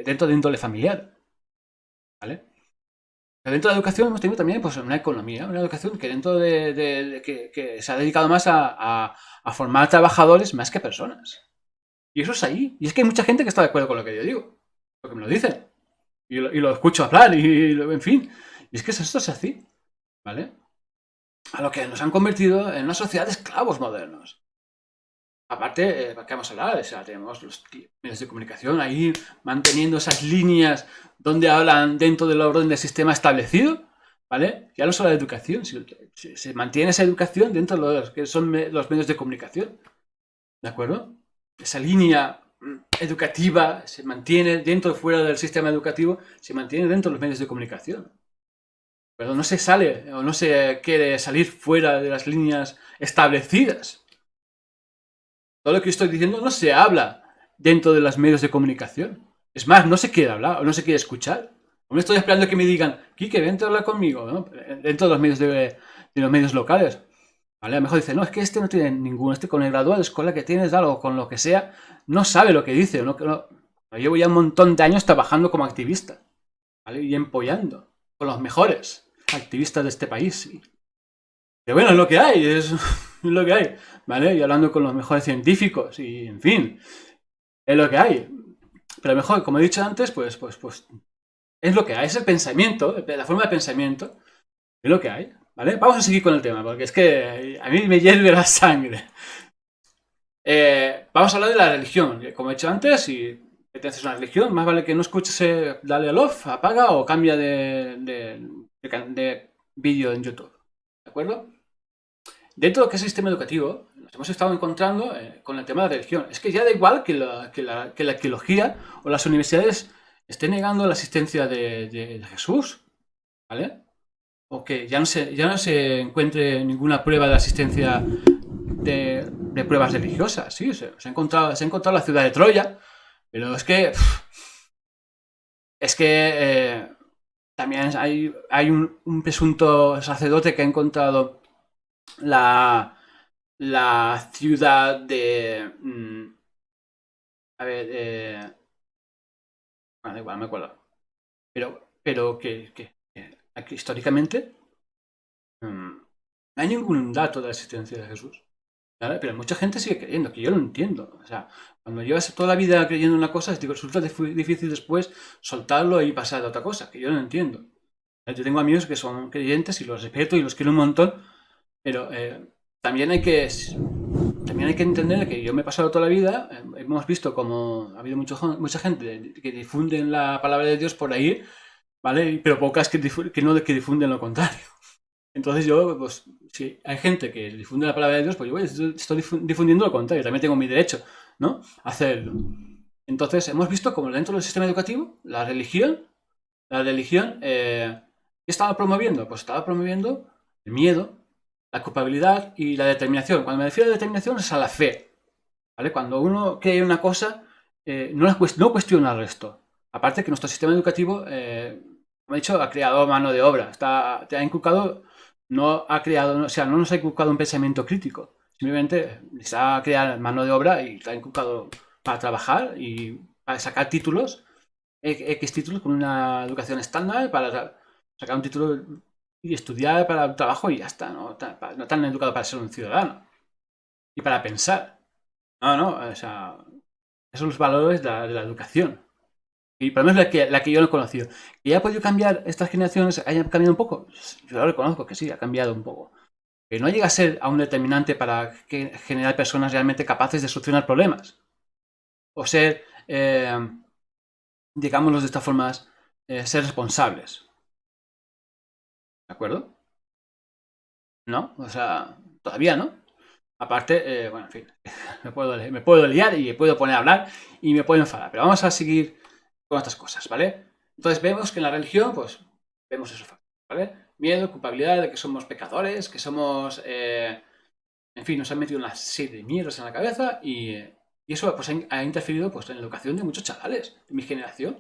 dentro de índole familiar, ¿vale? Pero dentro de la educación hemos tenido también pues, una economía, una educación que dentro que se ha dedicado más a formar trabajadores más que personas. Y eso es ahí. Y es que hay mucha gente que está de acuerdo con lo que yo digo, porque me lo dicen. Y lo escucho hablar, en fin. Y es que esto es así, ¿vale? A lo que nos han convertido en una sociedad de esclavos modernos. Aparte, ¿para qué vamos a hablar? O sea, tenemos los medios de comunicación ahí manteniendo esas líneas donde hablan dentro del orden del sistema establecido, ¿vale? Ya no solo la educación, se mantiene esa educación dentro de los que son los medios de comunicación, ¿de acuerdo? Esa línea educativa se mantiene dentro y fuera del sistema educativo, se mantiene dentro de los medios de comunicación. pero no se sale o no se quiere salir fuera de las líneas establecidas. Todo lo que estoy diciendo no se habla dentro de los medios de comunicación. Es más, no se quiere hablar o no se quiere escuchar. Aún estoy esperando que me digan, Quique, vente a hablar conmigo, ¿no? Dentro de los medios de los medios locales. ¿Vale? A lo mejor dice, no, es que este no tiene ninguno, este con el graduado de escuela que tienes, algo, con lo que sea, no sabe lo que dice. No. Llevo ya un montón de años trabajando como activista, ¿vale? Y empollando con los mejores activistas de este país. Pero bueno, es lo que hay, es lo que hay, ¿vale? Y hablando con los mejores científicos y, en fin, es lo que hay. Pero mejor, como he dicho antes, pues es lo que hay, es el pensamiento, la forma de pensamiento, es lo que hay, ¿vale? Vamos a seguir con el tema, porque es que a mí me hierve la sangre. Vamos a hablar de la religión. Como he dicho antes, si perteneces a una religión, más vale que no escuches, dale al off, apaga o cambia de vídeo en YouTube, ¿de acuerdo? Dentro de lo que es el sistema educativo, nos hemos estado encontrando con el tema de la religión. Es que ya da igual que la arqueología o las universidades estén negando la existencia de Jesús, ¿vale? O que ya no se encuentre ninguna prueba de la existencia de pruebas religiosas. Sí, se ha encontrado la ciudad de Troya, pero también hay un presunto sacerdote que ha encontrado la ciudad de... a ver, bueno, igual, me acuerdo. Pero que aquí, históricamente no hay ningún dato de la existencia de Jesús. ¿Vale? Pero mucha gente sigue creyendo, que yo lo entiendo. O sea, cuando llevas toda la vida creyendo una cosa, resulta difícil después soltarlo y pasar a otra cosa, que yo no entiendo. Yo tengo amigos que son creyentes y los respeto y los quiero un montón, pero también hay que entender que yo me he pasado toda la vida, hemos visto como ha habido mucha gente que difunden la palabra de Dios por ahí, ¿vale? Pero pocas que difunden lo contrario. Entonces yo, pues, si hay gente que difunde la palabra de Dios, pues yo estoy difundiendo lo contrario, también tengo mi derecho, ¿no? A hacerlo. Entonces hemos visto como dentro del sistema educativo, la religión, ¿qué estaba promoviendo? Pues estaba promoviendo el miedo, la culpabilidad y la determinación. Cuando me refiero a determinación es a la fe, ¿vale? Cuando uno cree una cosa, no cuestiona el resto. Aparte que nuestro sistema educativo, como he dicho, ha creado mano de obra, te ha inculcado, no nos ha inculcado un pensamiento crítico, simplemente se ha creado mano de obra y te ha inculcado para trabajar y para sacar títulos, X títulos con una educación estándar, para sacar un título y estudiar para el trabajo y ya está, no tan educado para ser un ciudadano y para pensar. No, o sea, esos son los valores de la educación. Y por lo menos la que yo no he conocido. ¿Y ha podido cambiar estas generaciones? ¿Haya cambiado un poco? Yo lo reconozco que sí, ha cambiado un poco. Que no llega a ser aún determinante para generar personas realmente capaces de solucionar problemas. O ser, digámoslo de esta forma, ser responsables. ¿De acuerdo? ¿No? O sea, todavía no. Aparte, bueno, en fin, me puedo liar y me puedo poner a hablar y me puedo enfadar. Pero vamos a seguir con estas cosas, ¿vale? Entonces vemos que en la religión, pues, vemos eso, ¿vale? Miedo, culpabilidad de que somos pecadores, que somos... en fin, nos han metido una serie de miedos en la cabeza y eso pues, ha interferido pues, en la educación de muchos chavales de mi generación,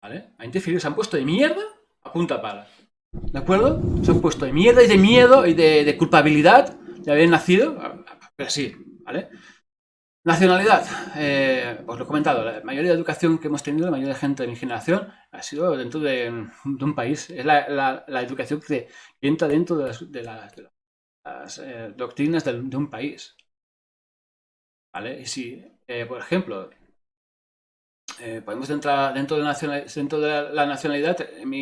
¿vale? Ha interferido, se han puesto de mierda a punta pala, ¿de acuerdo? Se han puesto de mierda y de miedo y de culpabilidad de haber nacido, pero sí, ¿vale? Nacionalidad, pues lo he comentado, la mayoría de educación que hemos tenido, la mayoría de gente de mi generación, ha sido dentro de un país. Es la educación que entra dentro de las doctrinas de un país. ¿Vale? Y si, por ejemplo, podemos entrar dentro de la nacionalidad,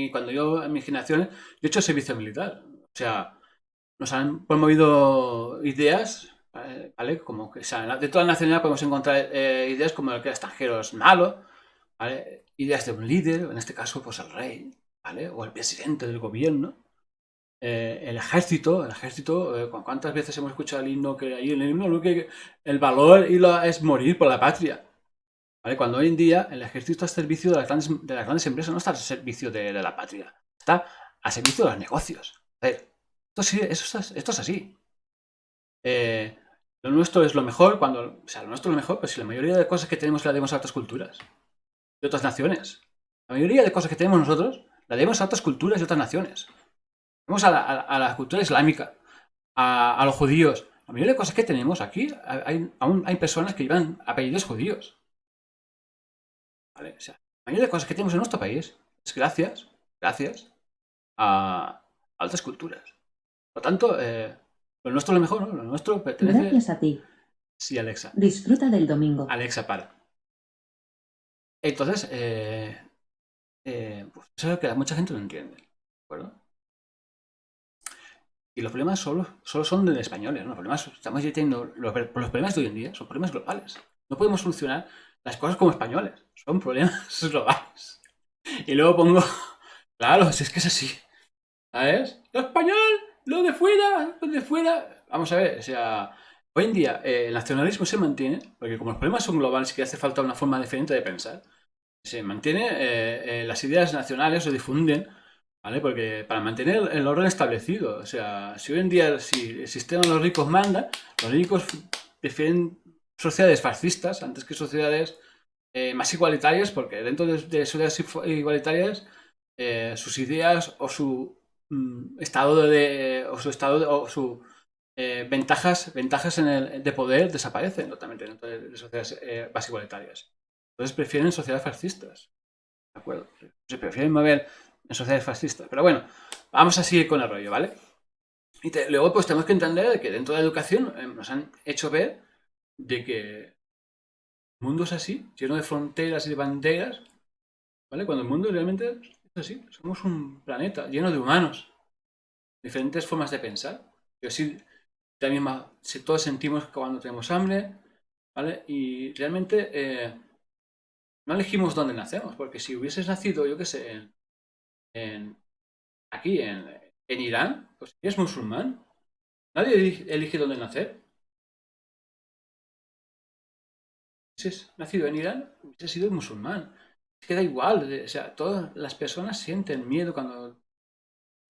cuando yo, en mi generación, yo he hecho servicio militar. O sea, nos han promovido ideas, ¿vale? Como que, o sea, dentro de la nacionalidad podemos encontrar ideas como el que el extranjero es malo, ¿vale? Ideas de un líder, en este caso, pues el rey, ¿vale? O el presidente del gobierno. El ejército, ¿cuántas veces hemos escuchado el himno que ahí en el himno que el valor es morir por la patria? ¿Vale? Cuando hoy en día el ejército está al servicio de las grandes empresas, no está al servicio de la patria, está a servicio de los negocios. A ver, esto es así. Lo nuestro es lo mejor o sea, lo nuestro es lo mejor, pero si la mayoría de cosas que tenemos la debemos a otras culturas, de otras naciones. La mayoría de cosas que tenemos nosotros la debemos a otras culturas y otras naciones. Vamos a la cultura islámica, a los judíos. La mayoría de cosas que tenemos aquí, aún hay personas que llevan apellidos judíos. ¿Vale? O sea, la mayoría de cosas que tenemos en nuestro país es gracias a otras culturas. Por lo tanto, lo nuestro es lo mejor, ¿no? Lo nuestro pertenece... Gracias a ti. Sí, Alexa. Disfruta del domingo. Alexa, para. Entonces, pues eso es lo que mucha gente no entiende. ¿De acuerdo? Y los problemas solo son de españoles, ¿no? Los problemas, estamos teniendo, los problemas de hoy en día son problemas globales. No podemos solucionar las cosas como españoles. Son problemas globales. Y luego pongo, claro, si es que es así. ¿Sabes? Lo español, lo de fuera. Vamos a ver, o sea, hoy en día el nacionalismo se mantiene, porque como los problemas son globales y que hace falta una forma diferente de pensar, se mantiene, las ideas nacionales se difunden, ¿vale? Porque para mantener el orden establecido, o sea, si hoy en día si el sistema de los ricos manda, los ricos prefieren sociedades fascistas antes que sociedades más igualitarias, porque dentro de sociedades igualitarias sus ideas o su ventajas de poder desaparecen totalmente dentro de sociedades más igualitarias. Entonces prefieren sociedades fascistas. ¿De acuerdo? Se prefieren mover en sociedades fascistas. Pero bueno, vamos a seguir con el rollo, ¿vale? Y luego pues tenemos que entender que dentro de la educación nos han hecho ver de que el mundo es así, lleno de fronteras y de banderas, ¿vale? Cuando el mundo realmente es así. Somos un planeta lleno de humanos, diferentes formas de pensar. Pero sí, también si todos sentimos cuando tenemos hambre, ¿vale? Y realmente no elegimos dónde nacemos, porque si hubieses nacido, yo qué sé, aquí en Irán, pues eres musulmán. Nadie elige dónde nacer. Si es nacido en Irán, hubiese sido musulmán. Es que da igual, o sea, todas las personas sienten miedo cuando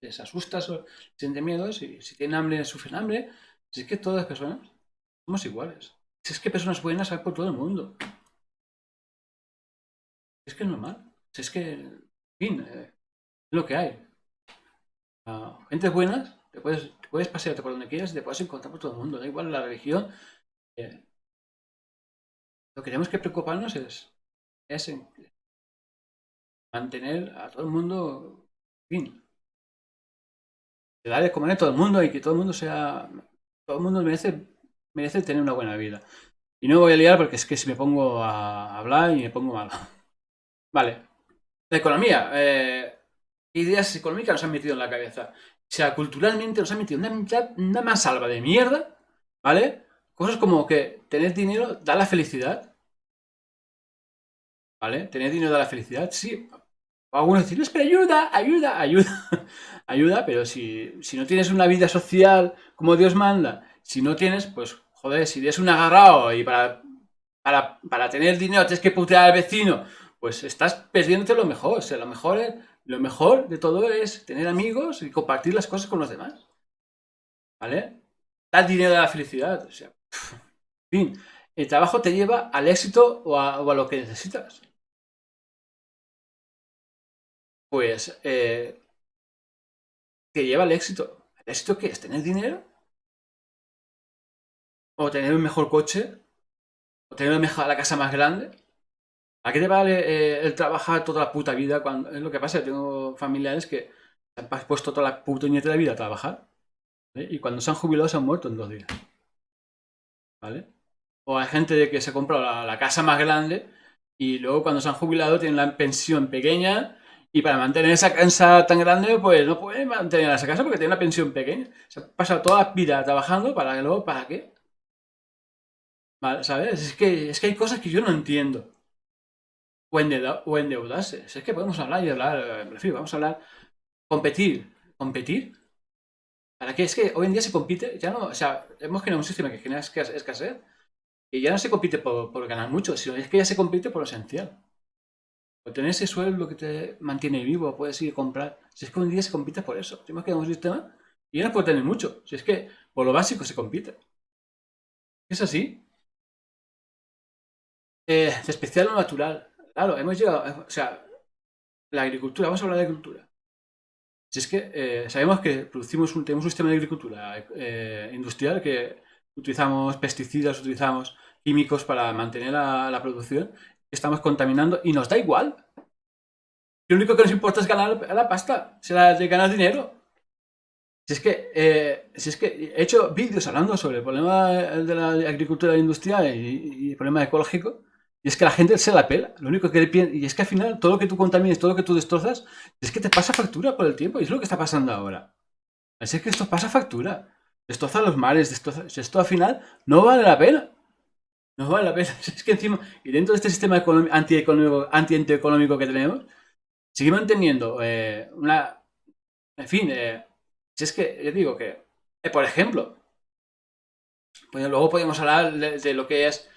les asustas o sienten miedo, si tienen hambre, sufren hambre. Si es que todas las personas somos iguales. Si es que personas buenas hay por todo el mundo. Es que es normal. Si es que, en fin, es lo que hay. Gente buenas, te puedes pasearte por donde quieras y te puedes encontrar por todo el mundo. Da igual la religión. eh, lo que tenemos que preocuparnos es en mantener a todo el mundo, en fin, de dar de comer a todo el mundo y que todo el mundo todo el mundo merece tener una buena vida. Y no me voy a liar porque es que si me pongo a hablar y me pongo mal. Vale. La economía. Ideas económicas nos han metido en la cabeza. O sea, culturalmente nos han metido una mansalva de mierda, ¿vale? Cosas como que tener dinero da la felicidad, ¿vale? Tener dinero da la felicidad, sí. Algunos dicen, pero ayuda. Ayuda, pero si no tienes una vida social como Dios manda, si no tienes, pues, joder, si eres un agarrado y para tener dinero tienes que putear al vecino, pues estás perdiéndote lo mejor. O sea, lo mejor de todo es tener amigos y compartir las cosas con los demás. ¿Vale? Dar dinero a la felicidad. O sea, en fin, el trabajo te lleva al éxito o a lo que necesitas. Pues te lleva al éxito. ¿El éxito qué es? ¿Tener dinero? ¿O tener un mejor coche? ¿O tener la casa más grande? ¿A qué te vale el trabajar toda la puta vida? Cuando, es lo que pasa, tengo familiares que se han puesto toda la puta de la vida a trabajar, ¿vale? Y cuando se han jubilado se han muerto en 2 días, ¿vale? O hay gente de que se ha comprado la casa más grande y luego cuando se han jubilado tienen la pensión pequeña y para mantener esa casa tan grande pues no pueden mantener esa casa porque tienen una pensión pequeña. Se han pasado toda la vida trabajando para que luego, ¿para qué? ¿Vale? ¿Sabes? Es que hay cosas que yo no entiendo. O endeudarse. Si es que podemos hablar y hablar, en fin, vamos a hablar. Competir. ¿Competir? ¿Para qué? Es que hoy en día se compite, ya no, o sea, hemos generado un sistema que genera escasez y ya no se compite por ganar mucho, sino es que ya se compite por lo esencial. O tener ese sueldo que te mantiene vivo, puedes ir a comprar. Si es que un día se compite por eso. Tenemos que tener un sistema y ya no puede tener mucho. Si es que por lo básico se compite. Es así. De especial lo natural. Claro, hemos llegado. O sea, la agricultura, vamos a hablar de agricultura. Si es que sabemos que tenemos un sistema de agricultura industrial que utilizamos pesticidas, utilizamos químicos para mantener la producción, estamos contaminando y nos da igual. Lo único que nos importa es ganar la pasta, de ganar dinero. Si es que he hecho vídeos hablando sobre el problema de la agricultura industrial y el problema ecológico, y es que la gente se la pela. Lo único que piensa, y es que al final todo lo que tú contamines, todo lo que tú destrozas, es que te pasa factura por el tiempo, y es lo que está pasando ahora. Así es que esto pasa factura. Destroza los mares, esto al final no vale la pena. No vale la pena. Es que encima, y dentro de este sistema anti-económico que tenemos, seguimos manteniendo una. En fin, si es que yo digo que, por ejemplo, pues luego podemos hablar de lo que es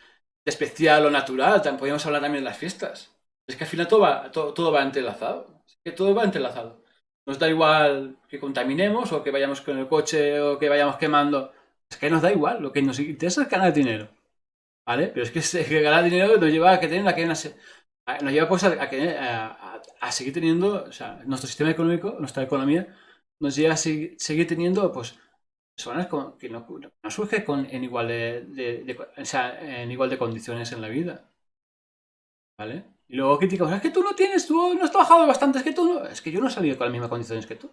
especial o natural, también podemos hablar también de las fiestas. Es que al final todo va entrelazado. Es que todo va entrelazado. Nos da igual que contaminemos o que vayamos con el coche o que vayamos quemando. Es que nos da igual. Lo que nos interesa es ganar dinero. ¿Vale? Pero es que ganar dinero nos lleva a que tener la cadena. Nos lleva pues a seguir teniendo. O sea, nuestro sistema económico, nuestra economía, nos lleva a seguir teniendo pues personas que no surgen en igual o sea, en igual de condiciones en la vida. ¿Vale? Y luego criticamos, es que tú no has trabajado bastante, es que yo no he salido con las mismas condiciones que tú.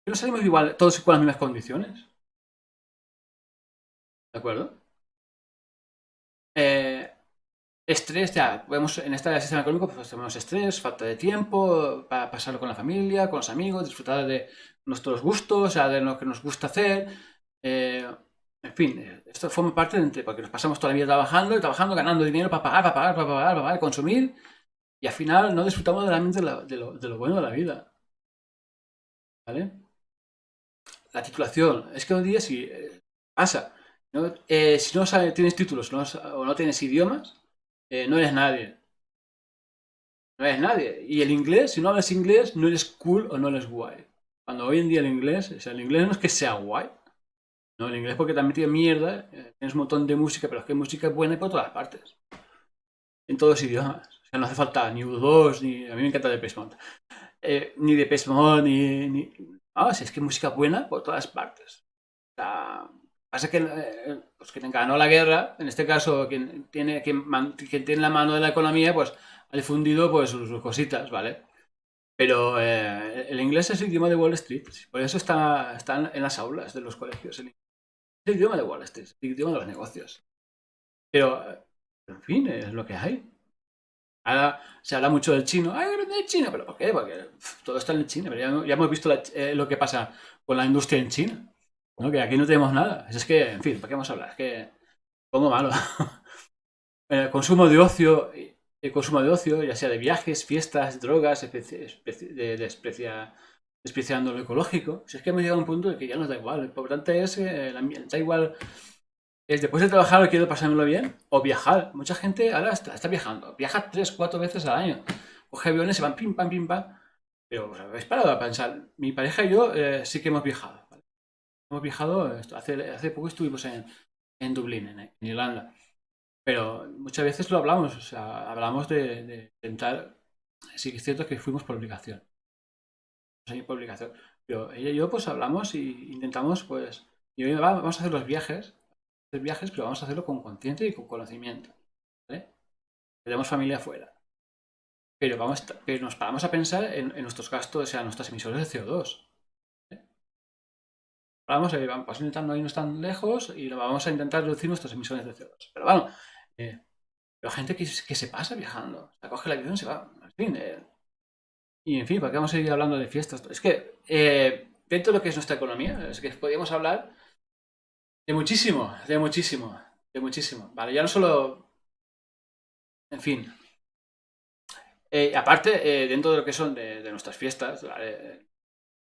Que no salimos igual, todos con las mismas condiciones. ¿De acuerdo? Eh, Estrés, ya, podemos, en este sistema económico pues tenemos estrés, falta de tiempo para pasarlo con la familia, con los amigos, disfrutar de nuestros gustos, o sea, de lo que nos gusta hacer. eh, en fin, esto forma parte porque nos pasamos toda la vida trabajando y trabajando, ganando dinero para pagar, consumir, y al final no disfrutamos realmente de lo bueno de la vida. ¿Vale? La titulación, es que hoy día si pasa, ¿no? Si no tienes títulos o no tienes idiomas, no eres nadie. No eres nadie. Y el inglés, si no hablas inglés, no eres cool o no eres guay. Cuando hoy en día el inglés, o sea, el inglés no es que sea guay. No, el inglés porque también tiene mierda, tienes un montón de música, pero es que música es buena por todas partes. En todos los idiomas. O sea, no hace falta ni U2, ni. A mí me encanta Depeche Mode. Ni Depeche Mode, ni. Ah, si es que música buena por todas partes. O sea, pasa que, pues quien ganó la guerra, en este caso, quien tiene la mano de la economía, pues ha difundido pues, sus cositas, ¿vale? Pero el inglés es el idioma de Wall Street. Por eso está en las aulas de los colegios. Es el idioma de Wall Street, es el idioma de los negocios. Pero, en fin, es lo que hay. Ahora se habla mucho del chino. ¡Ay, aprende el chino! ¿Pero por qué? Porque todo está en el chino. Pero ya hemos visto lo que pasa con la industria en China. ¿No? Que aquí no tenemos nada. Es que, en fin, ¿para qué vamos a hablar? Es que pongo malo. El consumo de ocio, ya sea de viajes, fiestas, drogas, despreciando lo ecológico. Si es que hemos llegado a un punto de que ya nos da igual. Lo importante es el ambiente. Da igual. Es después de trabajar, quiero pasármelo bien. O viajar. Mucha gente ahora está viajando. Viaja 3, 4 veces al año. Coge aviones, se van pim, pam, pim, pam. Pero habéis parado a pensar. Mi pareja y yo sí que hemos viajado. ¿Vale? Hemos viajado. Hace poco estuvimos en Dublín, en Irlanda. Pero muchas veces lo hablamos, o sea, hablamos de intentar. Sí que es cierto que fuimos por obligación. Sí, por obligación. Pero ella y yo, pues hablamos y intentamos, pues. Y hoy vamos a hacer los viajes, pero vamos a hacerlo con conciencia y con conocimiento. ¿Vale? Tenemos familia afuera. Pero nos paramos a pensar en nuestros gastos, o sea, nuestras emisiones de CO2. ¿Vale? Vamos intentando irnos tan lejos y vamos a intentar reducir nuestras emisiones de CO2. Pero bueno, pero gente que se pasa viajando. O sea, coge la avión y se va. En fin, y en fin, ¿para qué vamos a seguir hablando de fiestas? Es que dentro de lo que es nuestra economía, es que podríamos hablar de muchísimo, de muchísimo, de muchísimo. Vale, ya no solo. En fin. Aparte, dentro de lo que son de nuestras fiestas, ¿vale?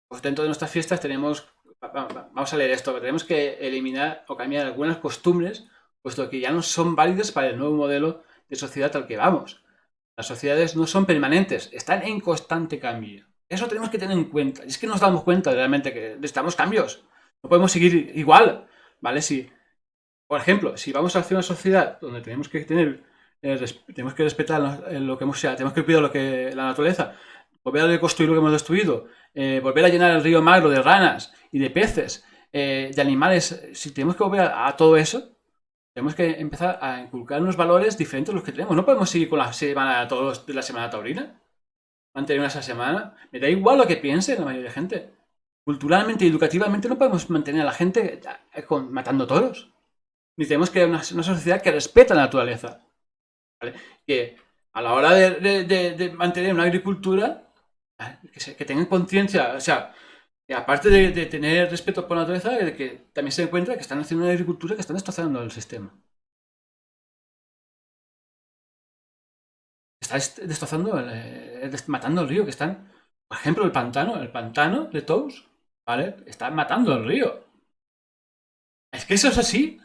Pues dentro de nuestras fiestas tenemos. Vamos a leer esto, tenemos que eliminar o cambiar algunas costumbres, puesto que ya no son válidas para el nuevo modelo de sociedad al que vamos. Las sociedades no son permanentes, están en constante cambio. Eso tenemos que tener en cuenta. Y es que nos damos cuenta realmente que necesitamos cambios. No podemos seguir igual, ¿vale? Si, por ejemplo, si vamos hacia una sociedad donde tenemos que tener, tenemos que respetar lo que hemos, sea, tenemos que cuidar la naturaleza, volver a reconstruir lo que hemos destruido, volver a llenar el río Magro de ranas y de peces, de animales, si tenemos que volver a todo eso, tenemos que empezar a inculcar unos valores diferentes a los que tenemos. No podemos seguir con la semana todos de la semana taurina, mantener esa semana. Me da igual lo que piense la mayoría de gente. Culturalmente y educativamente no podemos mantener a la gente matando toros. Ni tenemos que una sociedad que respeta la naturaleza. ¿Vale? Que a la hora de mantener una agricultura, que tengan conciencia, o sea, que aparte de tener respeto por la naturaleza, que también se den cuenta que están haciendo una agricultura que están destrozando el sistema. Está destrozando, matando el río, que están, por ejemplo, el pantano de Tous, ¿vale? Están matando el río. Es que eso es así.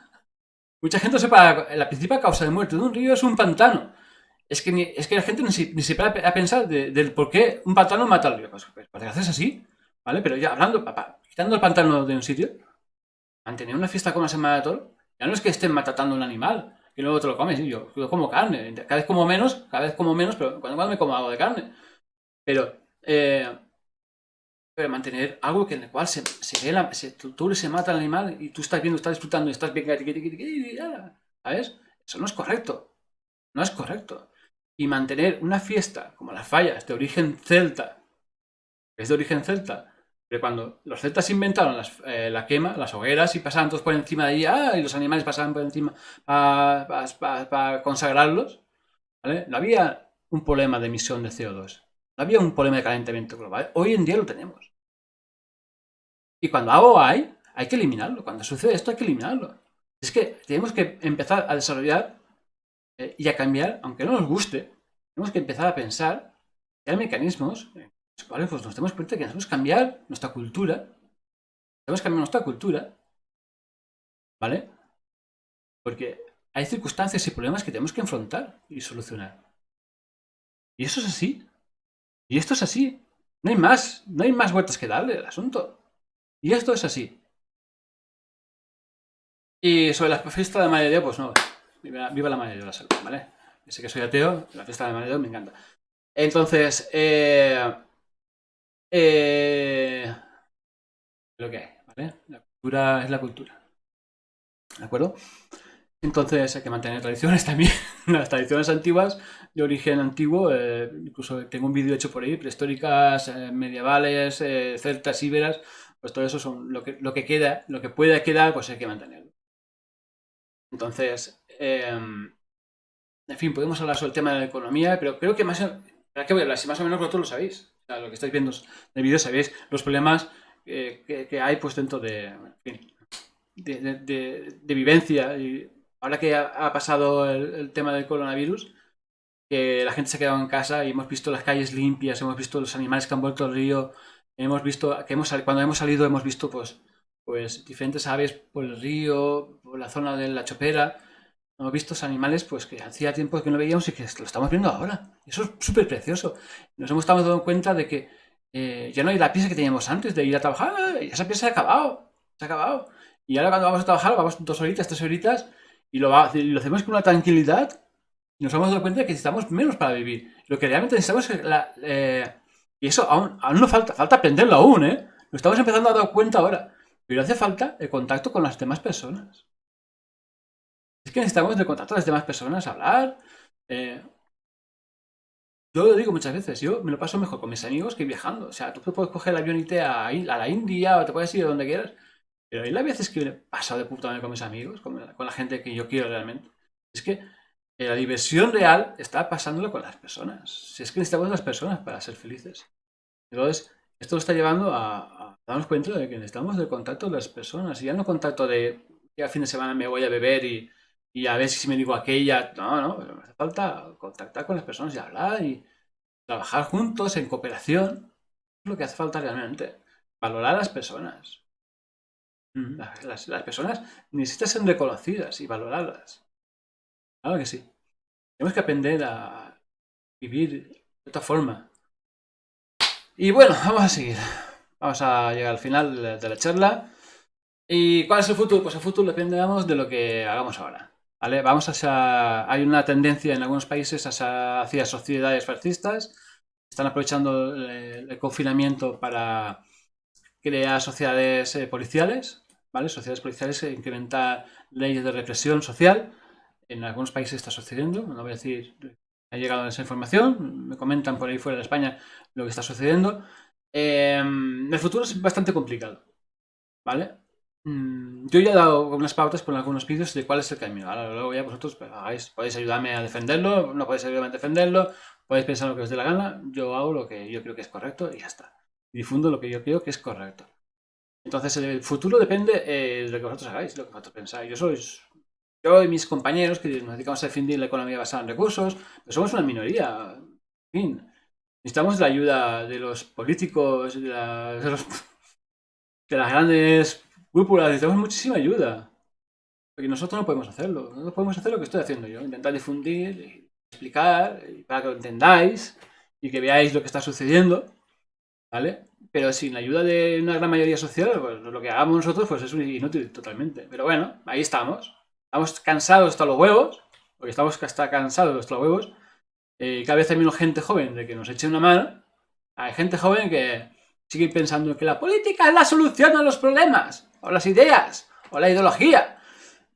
Mucha gente sepa, la principal causa de muerte de un río es un pantano. Es que la gente ni se para a pensar del por qué un pantano mata al río. Pues parece es así, ¿vale? Pero ya hablando, quitando el pantano de un sitio, mantener una fiesta con una semana de toro, ya no es que estén matando un animal y luego te lo comes. Yo como carne, cada vez como menos, pero cuando me como algo de carne. Pero, pero mantener algo en el cual se ve tú se mata al animal y tú estás viendo, estás disfrutando y estás bien, ¿sabes? Eso no es correcto. No es correcto. Y mantener una fiesta como las fallas de origen celta, que es de origen celta, que cuando los celtas inventaron la quema, las hogueras, y pasaban todos por encima de ella, y los animales pasaban por encima para consagrarlos, ¿vale? No había un problema de emisión de CO2. No había un problema de calentamiento global. Hoy en día lo tenemos. Y cuando algo hay que eliminarlo. Cuando sucede esto, hay que eliminarlo. Es que tenemos que empezar a desarrollar y a cambiar, aunque no nos guste, tenemos que empezar a pensar que hay mecanismos en los cuales pues, nos demos cuenta que necesitamos cambiar nuestra cultura. Debemos cambiar nuestra cultura, ¿vale? Porque hay circunstancias y problemas que tenemos que enfrentar y solucionar. Y eso es así. Y esto es así. No hay más vueltas que darle al asunto. Y esto es así. Y sobre la fiesta de Madre de Dios, pues no. Viva la Madre de Dios, la salud, ¿vale? Yo sé que soy ateo, la fiesta de Madre de Dios me encanta. Entonces, lo que hay, ¿vale? La cultura es la cultura. ¿De acuerdo? Entonces hay que mantener tradiciones también, las tradiciones antiguas de origen antiguo, incluso tengo un vídeo hecho por ahí, prehistóricas, medievales, celtas, íberas, pues todo eso son lo que queda, lo que pueda quedar, pues hay que mantenerlo. Entonces, en fin, podemos hablar sobre el tema de la economía, pero creo que más, ¿para qué voy a hablar? Si más o menos vosotros lo sabéis, o sea, lo que estáis viendo en el vídeo sabéis los problemas que hay pues dentro en fin, de vivencia. Y ahora que ha pasado el tema del coronavirus, que la gente se ha quedado en casa y hemos visto las calles limpias, hemos visto los animales que han vuelto al río, hemos visto que cuando hemos salido hemos visto pues diferentes aves por el río, por la zona de la Chopera. Hemos visto animales pues que hacía tiempo que no veíamos y que lo estamos viendo ahora. Eso es súper precioso. Nos hemos dado cuenta de que ya no hay la prisa que teníamos antes de ir a trabajar. Y esa prisa se ha acabado. Se ha acabado. Y ahora cuando vamos a trabajar, vamos 2 horitas, 3 horitas y lo hacemos con una tranquilidad. Y nos hemos dado cuenta de que necesitamos menos para vivir. Lo que realmente necesitamos es y eso aún nos falta aprenderlo aún, ¿eh? Lo estamos empezando a dar cuenta ahora. Pero hace falta el contacto con las demás personas. Es que necesitamos el contacto de las demás personas, hablar. eh, yo lo digo muchas veces, yo me lo paso mejor con mis amigos que viajando. O sea, tú puedes coger el avión y irte a la India o te puedes ir a donde quieras. Pero hay las veces que me he pasado de puta madre con mis amigos, con la gente que yo quiero realmente. Es que la diversión real está pasándolo con las personas. Si es que necesitamos las personas para ser felices. Entonces, esto lo está llevando a darnos cuenta de que necesitamos el contacto de las personas. Y ya no contacto de que a fin de semana me voy a beber y a ver si me digo aquella. No, no, me hace falta contactar con las personas y hablar y trabajar juntos en cooperación. Es lo que hace falta realmente. Valorar a las personas. Las personas necesitan ser reconocidas y valorarlas. Claro que sí. Tenemos que aprender vivir de otra forma. Y bueno, vamos a seguir. Vamos a llegar al final de la charla. ¿Y cuál es el futuro? Pues el futuro depende, de lo que hagamos ahora. ¿Vale? Hay una tendencia en algunos países hacia sociedades fascistas. Están aprovechando el confinamiento para crear sociedades policiales, ¿vale? Sociedades policiales que incrementan leyes de represión social. En algunos países está sucediendo, no voy a decir, ha llegado esa información, me comentan por ahí fuera de España lo que está sucediendo. El futuro es bastante complicado, ¿vale? Yo ya he dado unas pautas por algunos vídeos de cuál es el camino. Ahora luego ya vosotros podéis ayudarme a defenderlo, no podéis ayudarme a defenderlo, podéis pensar lo que os dé la gana. Yo hago lo que yo creo que es correcto y ya está. Difundo lo que yo creo que es correcto. Entonces el futuro depende de lo que vosotros hagáis, lo que vosotros pensáis. Yo y mis compañeros que nos dedicamos a defender la economía basada en recursos, pero somos una minoría. En fin, necesitamos la ayuda de los políticos, de las grandes cúpulas, necesitamos muchísima ayuda. Porque nosotros no podemos hacerlo. No podemos hacer lo que estoy haciendo yo. Intentar difundir, explicar, para que lo entendáis y que veáis lo que está sucediendo. ¿Vale? Pero sin la ayuda de una gran mayoría social, pues lo que hagamos nosotros pues es inútil totalmente. Pero bueno, ahí estamos. Estamos cansados hasta los huevos, porque estamos hasta cansados hasta los huevos. Cada vez hay menos gente joven de que nos eche una mano. Hay gente joven que sigue pensando que la política es la solución a los problemas, o las ideas, o la ideología.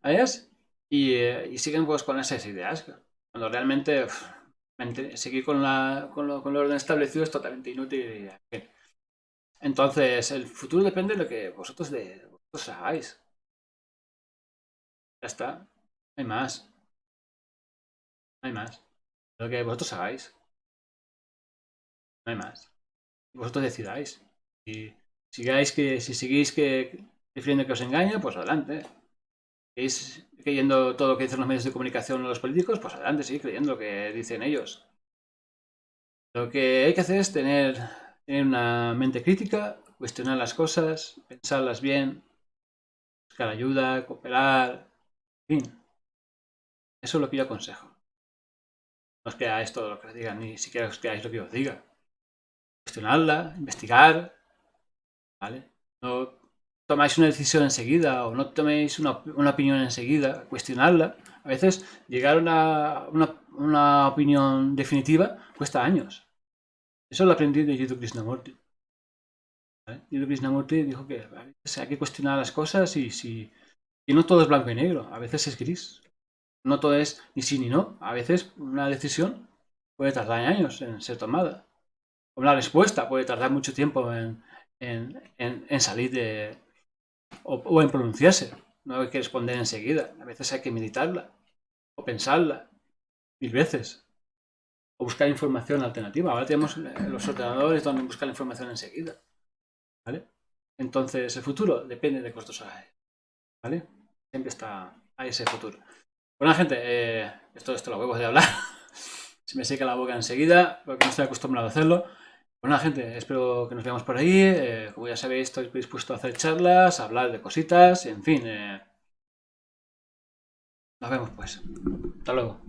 ¿Sabes? Y siguen pues con esas ideas. Cuando realmente seguir con el orden establecido es totalmente inútil. Entonces, el futuro depende de lo que vosotros hagáis. Ya está. No hay más. No hay más. Lo que vosotros hagáis. No hay más. Vosotros decidáis. Si seguís que definiendo que os engaño, pues adelante. ¿Seguís creyendo todo lo que dicen los medios de comunicación o los políticos? Pues adelante, seguid creyendo lo que dicen ellos. Lo que hay que hacer es tener una mente crítica, cuestionar las cosas, pensarlas bien, buscar ayuda, cooperar, en fin. Eso es lo que yo aconsejo. No os creáis todo lo que os digan, ni siquiera os creáis lo que os diga. Cuestionarla, investigar, ¿vale? No tomáis una decisión enseguida o no toméis una opinión enseguida, cuestionarla. A veces llegar a una opinión definitiva cuesta años. Eso lo aprendí de Jiddu Krishnamurti. ¿Vale? Jiddu Krishnamurti dijo que hay que cuestionar las cosas y no todo es blanco y negro, a veces es gris. No todo es ni sí ni no. A veces una decisión puede tardar años en ser tomada. Una respuesta puede tardar mucho tiempo en salir o en pronunciarse. No hay que responder enseguida. A veces hay que meditarla o pensarla 1000 veces. O buscar información alternativa. Ahora tenemos los ordenadores donde buscar la información enseguida. ¿Vale? Entonces, el futuro depende de que vosotros hagáis. ¿Vale? Siempre está a ese futuro. Bueno, gente, esto los huevos de hablar. Se me seca la boca enseguida porque no estoy acostumbrado a hacerlo. Bueno, gente, espero que nos veamos por ahí. Como ya sabéis, estoy dispuesto a hacer charlas, a hablar de cositas, en fin. Nos vemos pues. Hasta luego.